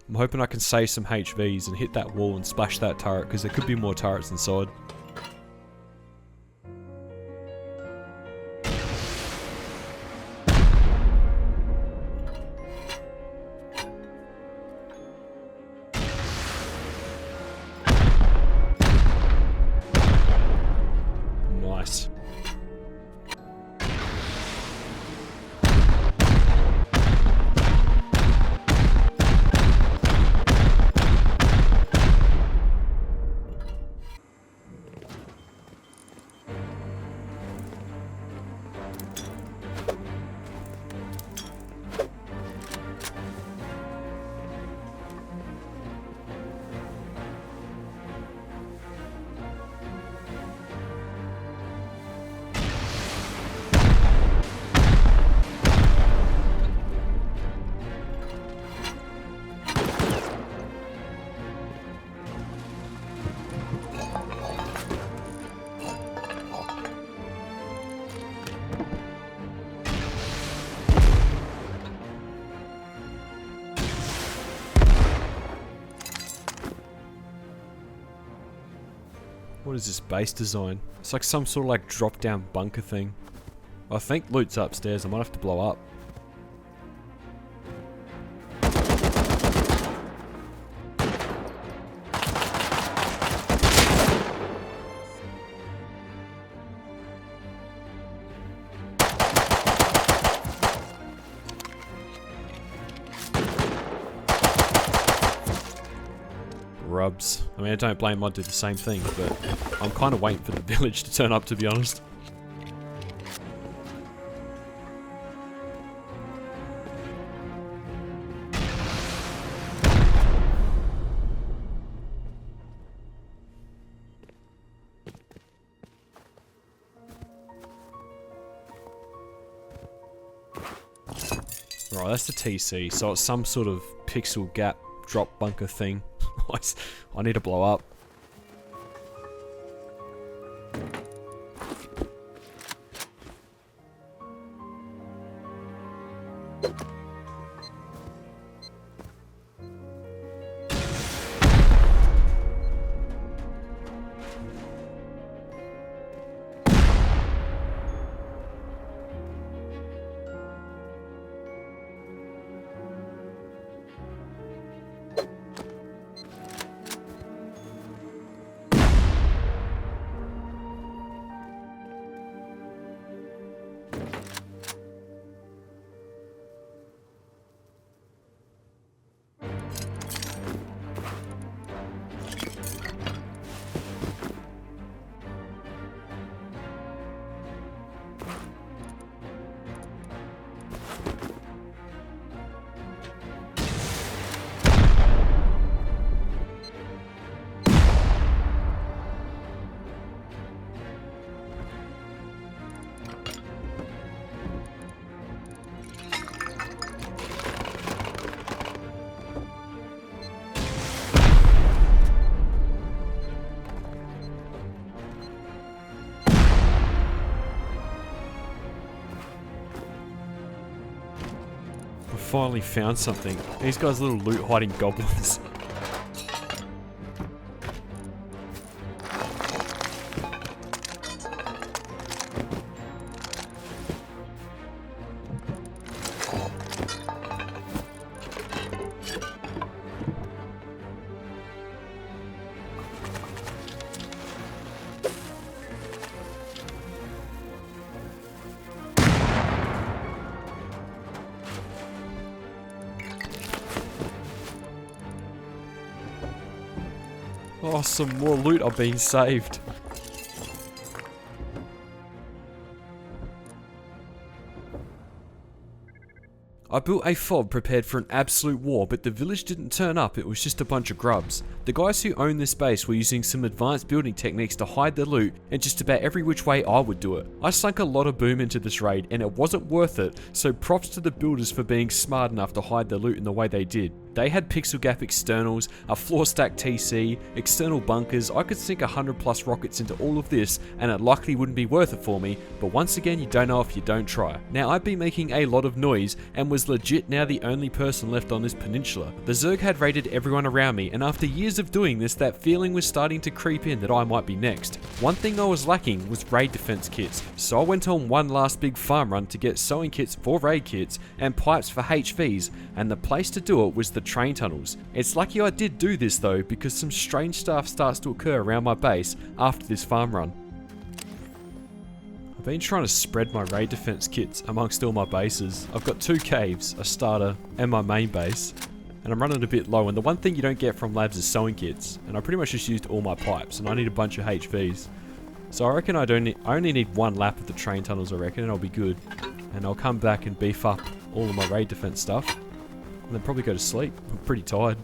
I'm hoping I can save some HVs and hit that wall and splash that turret, because there could be more turrets inside. Nice. What is this base design? It's like some sort of like drop down bunker thing. I think loot's upstairs, I might have to blow up. Rubs. I mean, I don't blame Mod do the same thing, but I'm kind of waiting for the village to turn up, to be honest. Right, that's the TC, so it's some sort of pixel gap drop bunker thing. I need to blow up. finally found something. These guys are little loot hiding goblins. Oh, some more loot are being saved. I built a fob prepared for an absolute war, but the village didn't turn up, it was just a bunch of grubs. The guys who owned this base were using some advanced building techniques to hide their loot, and just about every which way I would do it. I sunk a lot of boom into this raid, and it wasn't worth it, so props to the builders for being smart enough to hide their loot in the way they did. They had pixel gap externals, a floor stack TC, external bunkers. I could sink 100+ rockets into all of this and it likely wouldn't be worth it for me, but once again you don't know if you don't try. Now I'd been making a lot of noise and was legit now the only person left on this peninsula. The ZERG had raided everyone around me, and after years of doing this, that feeling was starting to creep in that I might be next. One thing I was lacking was raid defense kits, so I went on one last big farm run to get sewing kits for raid kits and pipes for HVs, and the place to do it was the train tunnels. It's lucky I did do this though, because some strange stuff starts to occur around my base after this farm run. I've been trying to spread my raid defense kits amongst all my bases. I've got 2 caves, a starter, and my main base, and I'm running a bit low, and the one thing you don't get from labs is sewing kits, and I pretty much just used all my pipes, and I need a bunch of HVs. So I reckon I only need 1 lap of the train tunnels, I reckon, and I'll be good. And I'll come back and beef up all of my raid defense stuff, and then probably go to sleep. I'm pretty tired.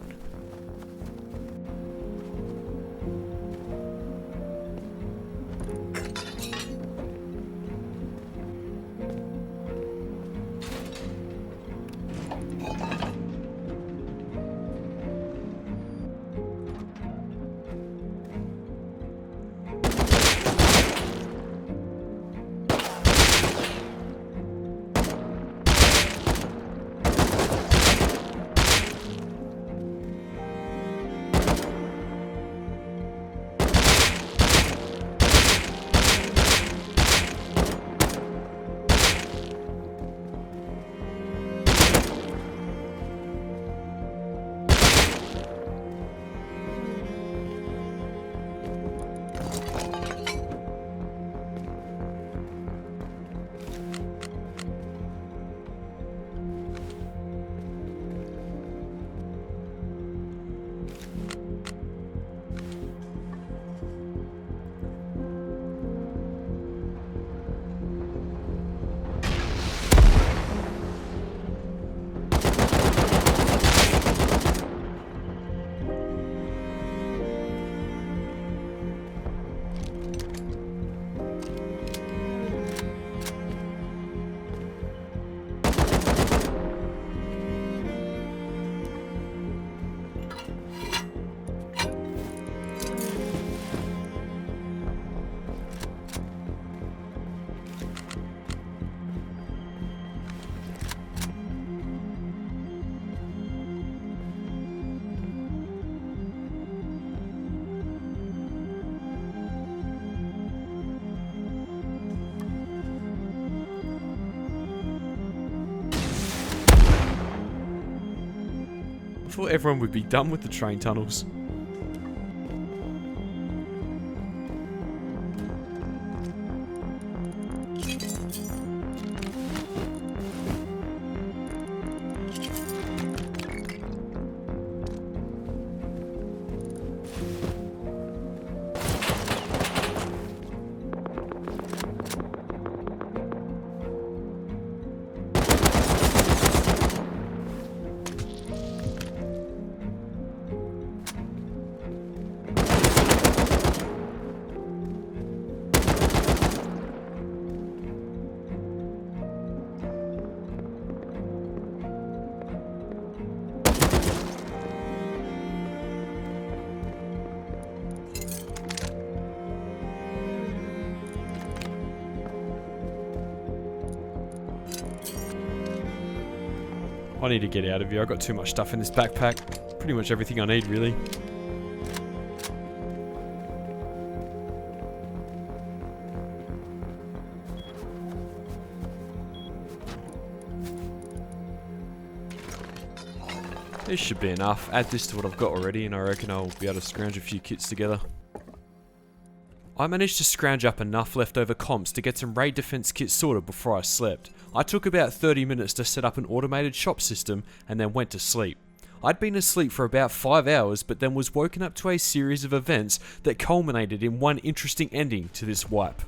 I thought everyone would be done with the train tunnels. I need to get out of here. I've got too much stuff in this backpack. Pretty much everything I need, really. This should be enough. Add this to what I've got already and I reckon I'll be able to scrounge a few kits together. I managed to scrounge up enough leftover comps to get some raid defense kits sorted before I slept. I took about 30 minutes to set up an automated shop system and then went to sleep. I'd been asleep for about 5 hours but then was woken up to a series of events that culminated in one interesting ending to this wipe.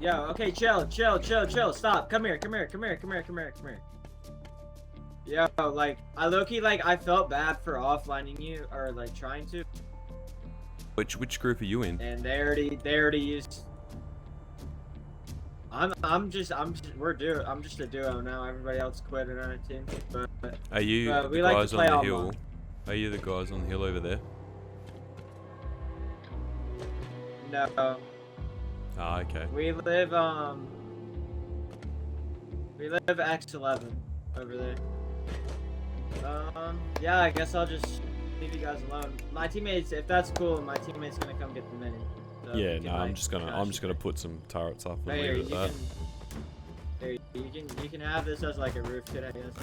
Yo, okay, chill, stop, come here. Yo, like, I low-key, like, I felt bad for offlining you, or, like, trying to. Which group are you in? And they already used. I'm just a duo now, everybody else quit in our team, but. Are you the like guys on the hill? Are you the guys on the hill over there? No. Ah, okay. We live X11 over there. Yeah, I guess I'll just leave you guys alone. My teammates, if that's cool, my teammate's gonna come get the mini. So Yeah, no, I'm just gonna put some turrets up and Here, leave it at that. you can have this as like a roof kit, I guess.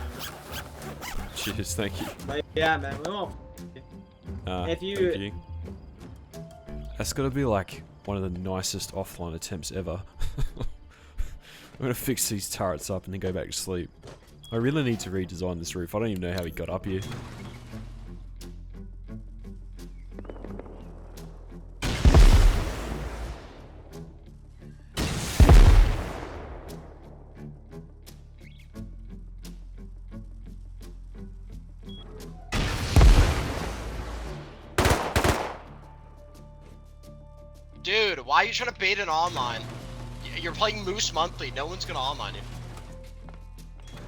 Cheers, thank you. But yeah, man, we won't. Thank you. That's gotta be like one of the nicest offline attempts ever. I'm gonna fix these turrets up and then go back to sleep. I really need to redesign this roof. I don't even know how he got up here. Dude, why are you trying to bait it online? You're playing Moose Monthly. No one's gonna online you.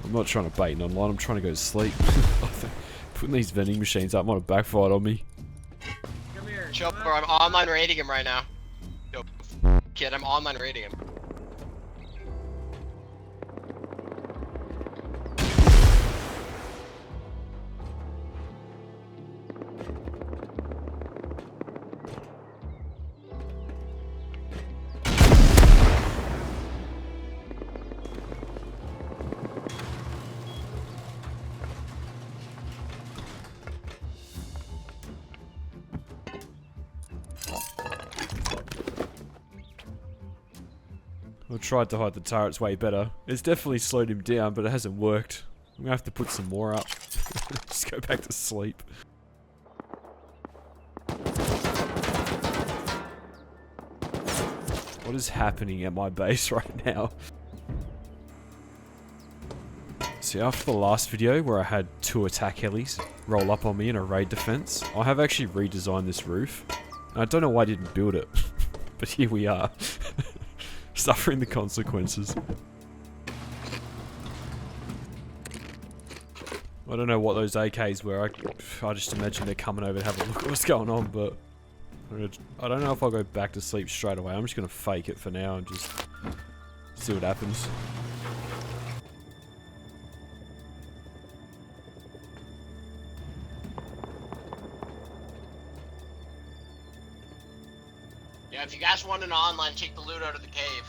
I'm not trying to bait an online, I'm trying to go to sleep. Putting these vending machines up might have backfired on me. Come here. Chill, bro. I'm online raiding him right now. Yo, kid, I'm online raiding him. I tried to hide the turrets way better. It's definitely slowed him down, but it hasn't worked. I'm gonna have to put some more up. Just go back to sleep. What is happening at my base right now? See, after the last video where I had 2 attack helis roll up on me in a raid defense, I have actually redesigned this roof. And I don't know why I didn't build it, but here we are. Suffering the consequences. I don't know what those AKs were. I just imagine they're coming over to have a look at what's going on, but I don't know if I'll go back to sleep straight away. I'm just going to fake it for now and just see what happens. Yeah, if you guys want an online, take the loot out of the cave.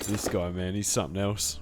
This guy, man, he's something else.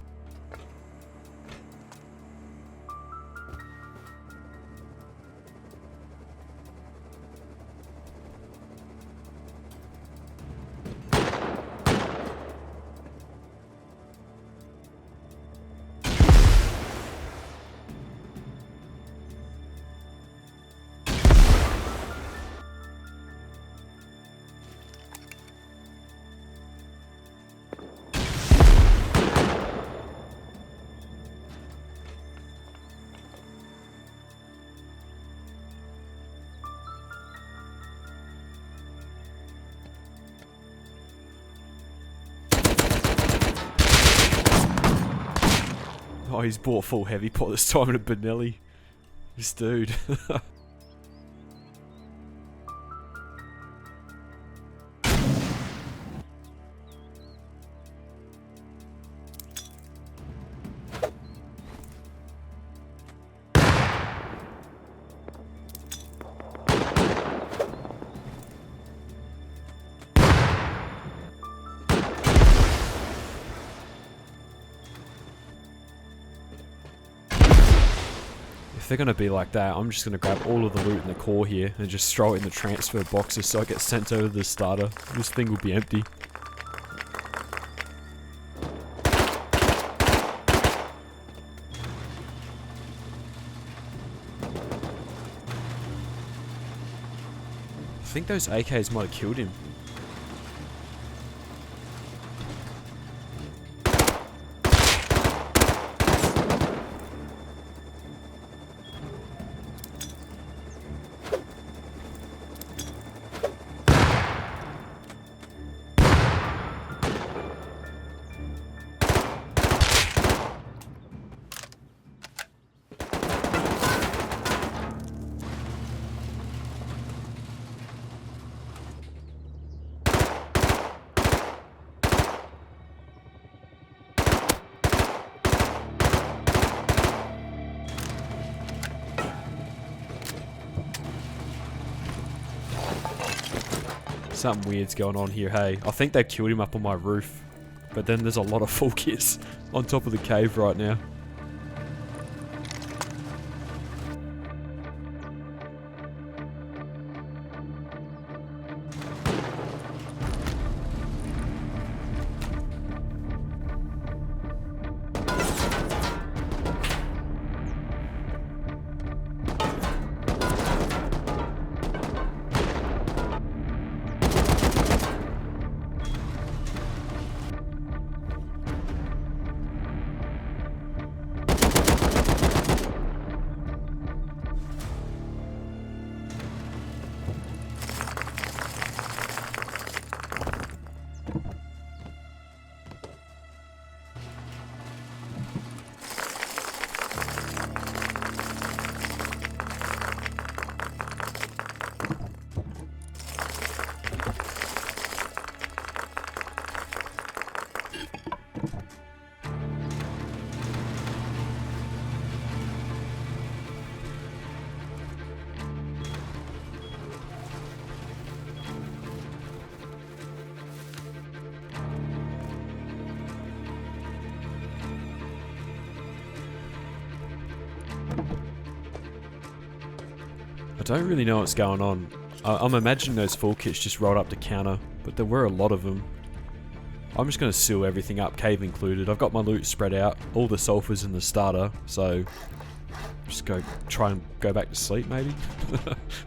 Oh, he's bought full heavy pot this time at Benelli. This dude. If they're going to be like that, I'm just going to grab all of the loot in the core here and just throw it in the transfer boxes so it gets sent over to the starter. This thing will be empty. I think those AKs might have killed him. Something weird's going on here, hey. I think they've killed him up on my roof. But then there's a lot of full kits on top of the cave right now. I don't really know what's going on. I'm imagining those full kits just rolled up to counter, but there were a lot of them. I'm just going to seal everything up, cave included. I've got my loot spread out, all the sulfurs in the starter, so just try and go back to sleep maybe.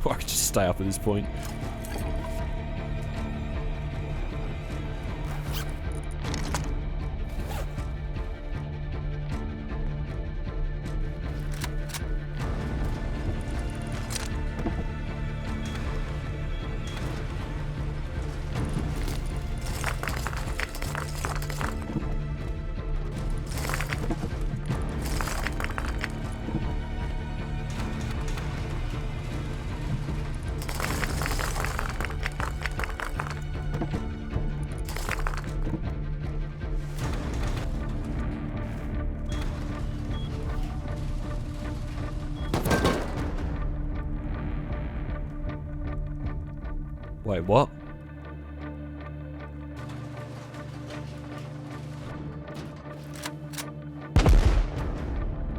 Or I could just stay up at this point. Wait, what?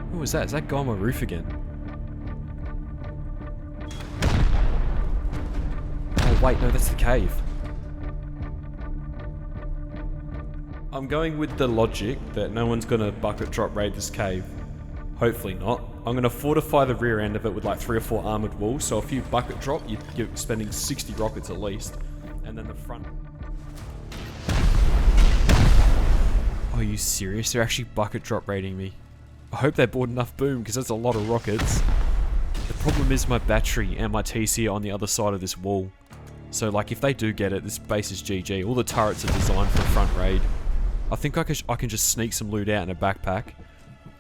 What was that? Is that guy on my roof again? Oh wait, no, that's the cave. I'm going with the logic that no one's gonna bucket drop raid this cave. Hopefully not. I'm going to fortify the rear end of it with like 3 or 4 armoured walls, so if you bucket drop, you're spending 60 rockets at least. And then the front... Are you serious? They're actually bucket drop raiding me. I hope they bought enough boom, because that's a lot of rockets. The problem is my battery and my TC are on the other side of this wall. So like if they do get it, this base is GG. All the turrets are designed for a front raid. I think I can just sneak some loot out in a backpack.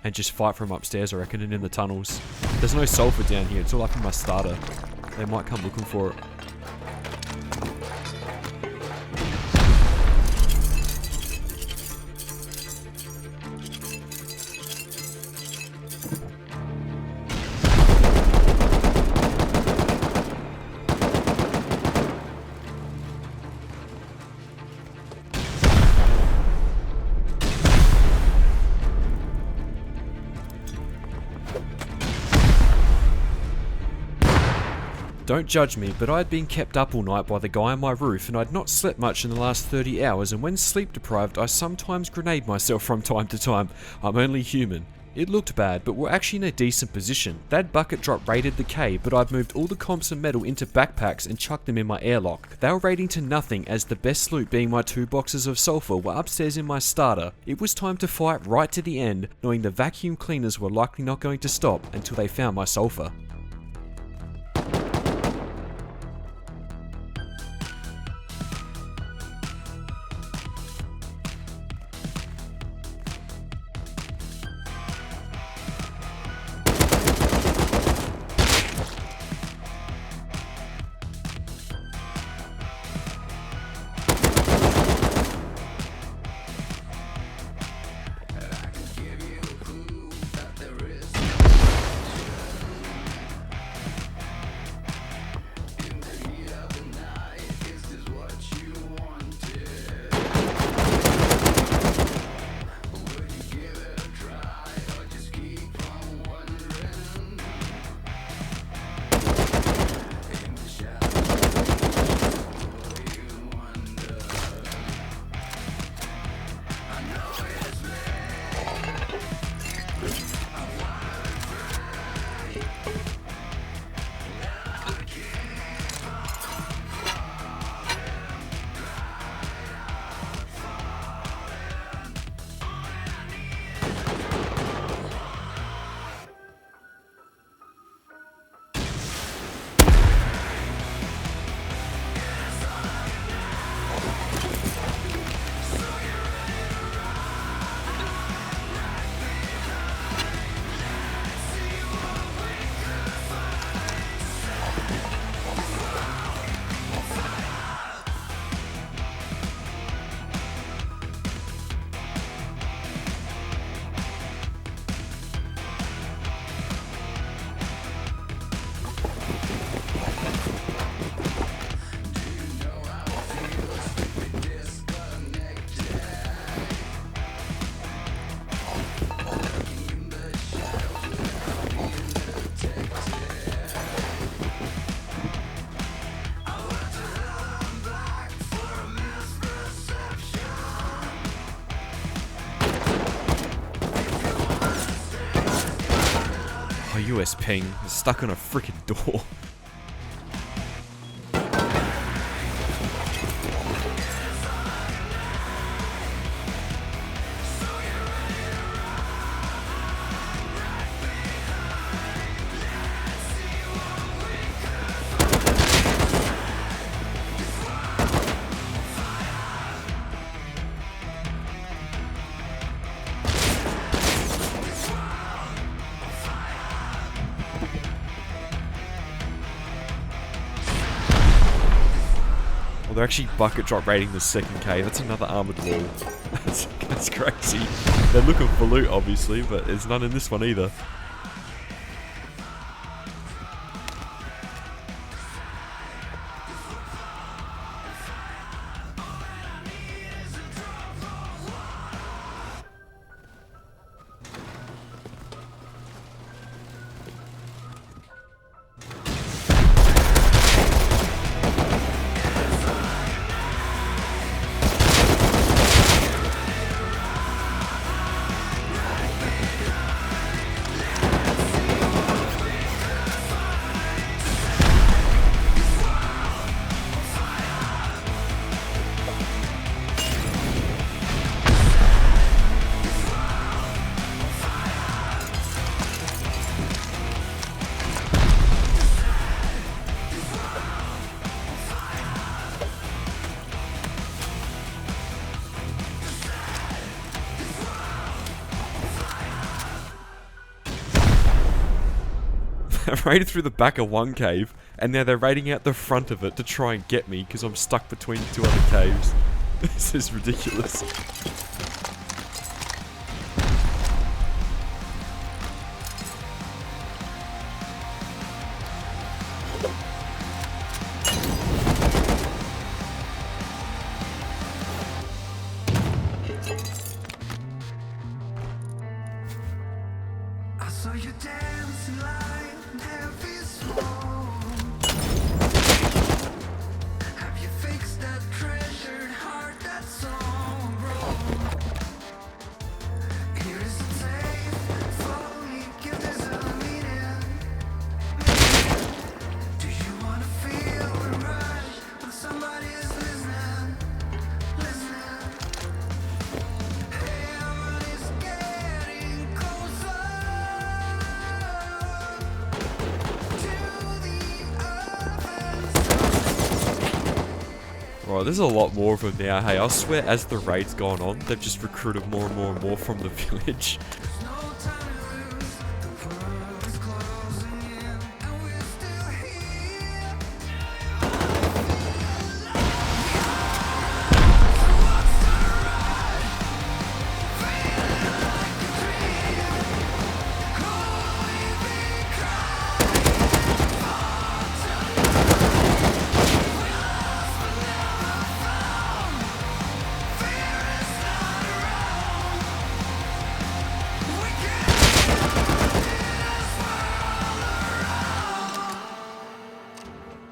and just fight from upstairs, I reckon, and in the tunnels. There's no sulfur down here, it's all up in my starter. They might come looking for it. Don't judge me, but I had been kept up all night by the guy on my roof and I'd not slept much in the last 30 hours, and when sleep deprived I sometimes grenade myself from time to time. I'm only human. It looked bad, but we're actually in a decent position. That bucket drop raided the cave, but I've moved all the comps and metal into backpacks and chucked them in my airlock. They were raiding to nothing, as the best loot being my 2 boxes of sulfur were upstairs in my starter. It was time to fight right to the end, knowing the vacuum cleaners were likely not going to stop until they found my sulfur. US ping is stuck on a freaking door. Well, they're actually bucket drop raiding the second cave. That's another armored wall. That's crazy. They're looking for loot, obviously, but there's none in this one either. raided through the back of one cave, and now they're raiding out the front of it to try and get me because I'm stuck between 2 other caves. This is ridiculous. So you dance in line, heavy smoke. Have you fixed that treasured heart that's so broke? Here is a tape, follow me, give this a meaning. Do you wanna feel the rush when somebody is listening? Listening. Heaven is getting closer. Right, there's a lot more of them now. Hey, I swear as the raid's gone on, they've just recruited more and more and more from the village.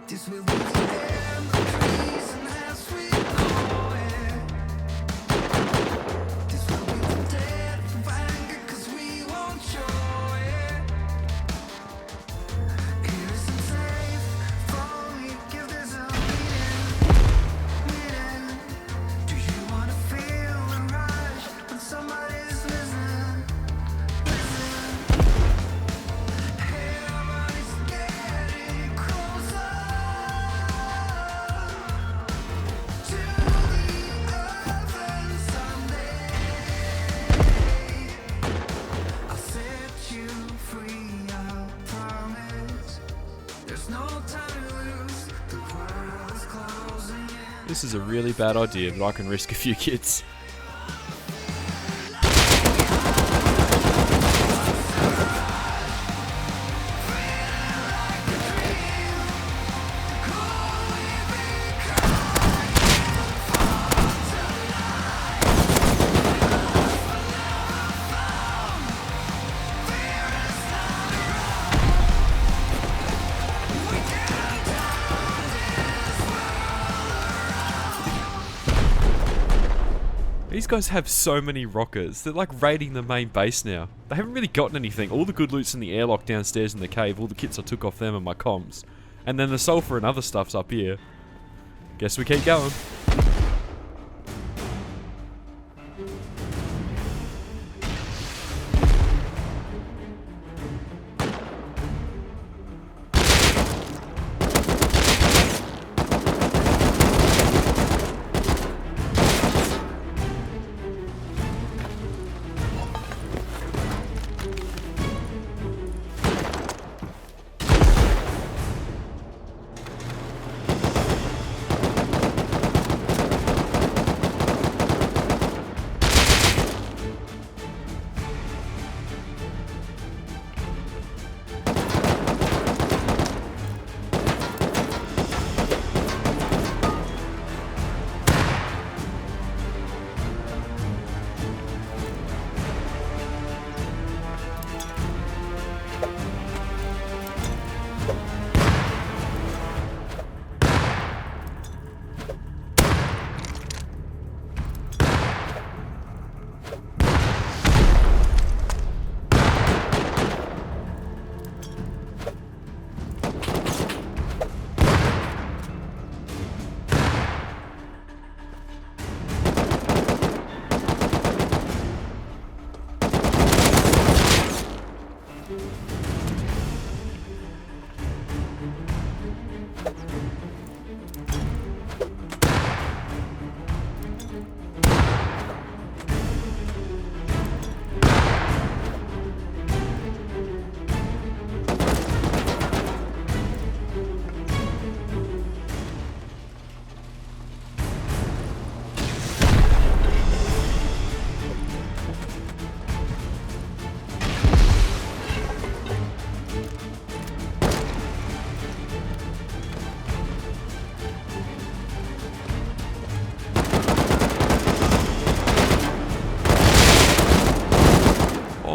This will be the end of treason as we know it. This will be the death of anger 'cause we won't show it. It isn't safe for me, give this a meaning. Do you wanna feel the rush when somebody's listening? Heaven is getting closer. This is a really bad idea, but I can risk a few kids. These guys have so many rockets. They're like raiding the main base now. They haven't really gotten anything. All the good loot's in the airlock downstairs in the cave. All the kits I took off them and my comms. And then the sulfur and other stuff's up here. Guess we keep going.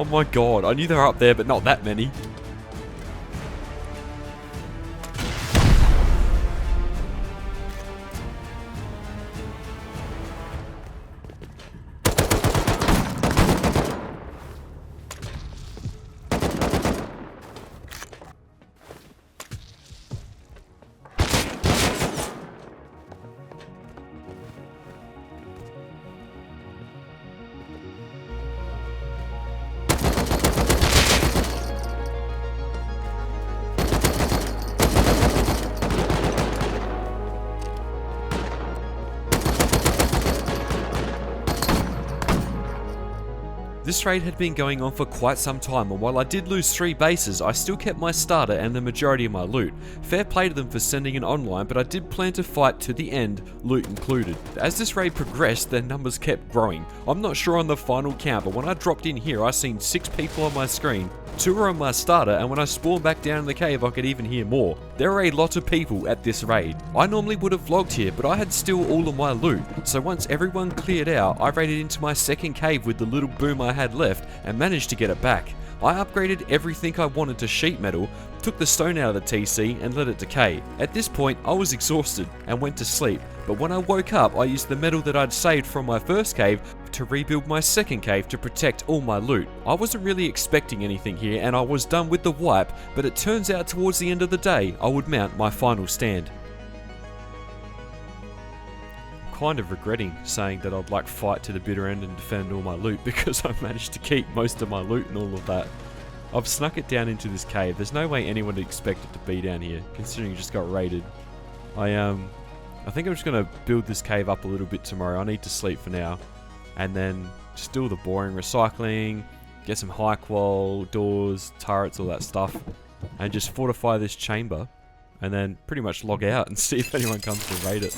Oh my god, I knew they were up there, but not that many. This raid had been going on for quite some time, and while I did lose 3 bases, I still kept my starter and the majority of my loot. Fair play to them for sending it online, but I did plan to fight to the end, loot included. As this raid progressed, their numbers kept growing. I'm not sure on the final count, but when I dropped in here, I seen 6 people on my screen. 2 were on my starter, and when I spawned back down in the cave I could even hear more. There are a lot of people at this raid. I normally would have vlogged here, but I had still all of my loot, so once everyone cleared out, I raided into my second cave with the little boom I had left and managed to get it back. I upgraded everything I wanted to sheet metal, took the stone out of the TC and let it decay. At this point I was exhausted and went to sleep, but when I woke up I used the metal that I'd saved from my first cave to rebuild my second cave to protect all my loot. I wasn't really expecting anything here and I was done with the wipe, but it turns out towards the end of the day I would mount my final stand. Kind of regretting saying that I'd like fight to the bitter end and defend all my loot because I managed to keep most of my loot and all of that. I've snuck it down into this cave. There's no way anyone would expect it to be down here, considering it just got raided. I think I'm just going to build this cave up a little bit tomorrow. I need to sleep for now. And then just do all the boring recycling, get some high qual doors, turrets, all that stuff. And just fortify this chamber. And then pretty much log out and see if anyone comes to raid it.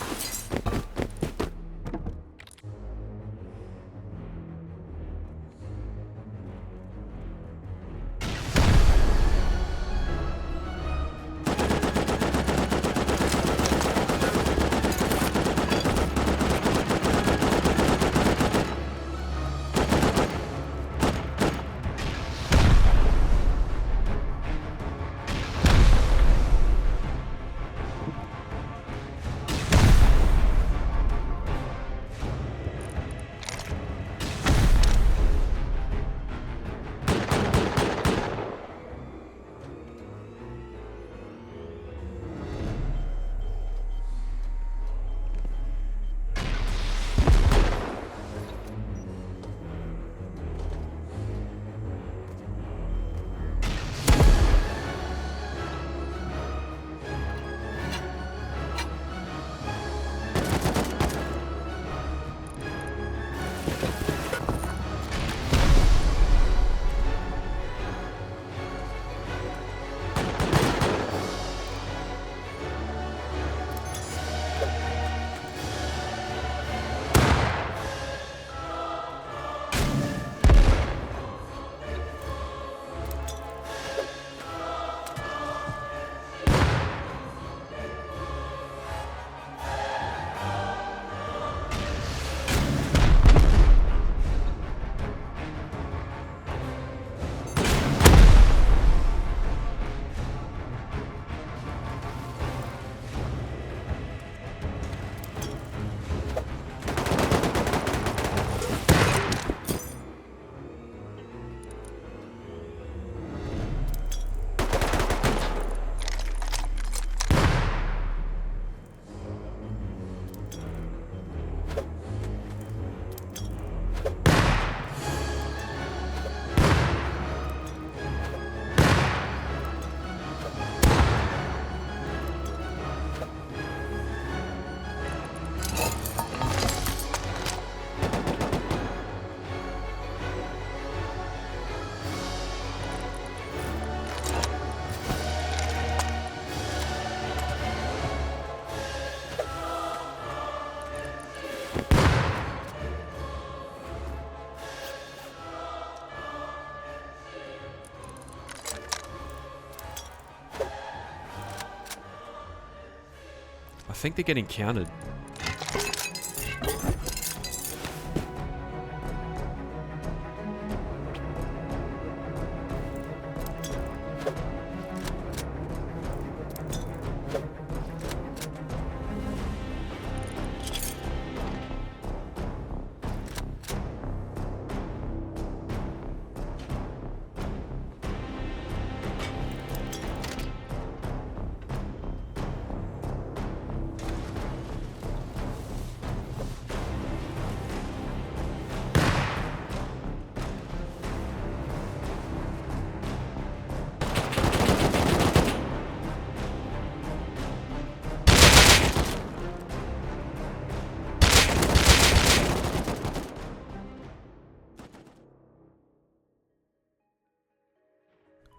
I think they're getting counted.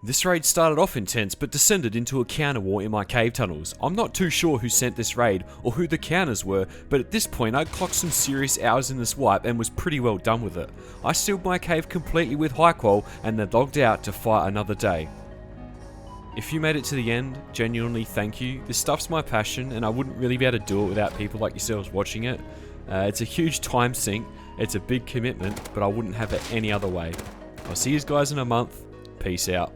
This raid started off intense but descended into a counter war in my cave tunnels. I'm not too sure who sent this raid or who the counters were, but at this point I'd clocked some serious hours in this wipe and was pretty well done with it. I sealed my cave completely with high qual and then logged out to fight another day. If you made it to the end, genuinely thank you. This stuff's my passion and I wouldn't really be able to do it without people like yourselves watching it. It's a huge time sink, it's a big commitment, but I wouldn't have it any other way. I'll see you guys in a month. Peace out.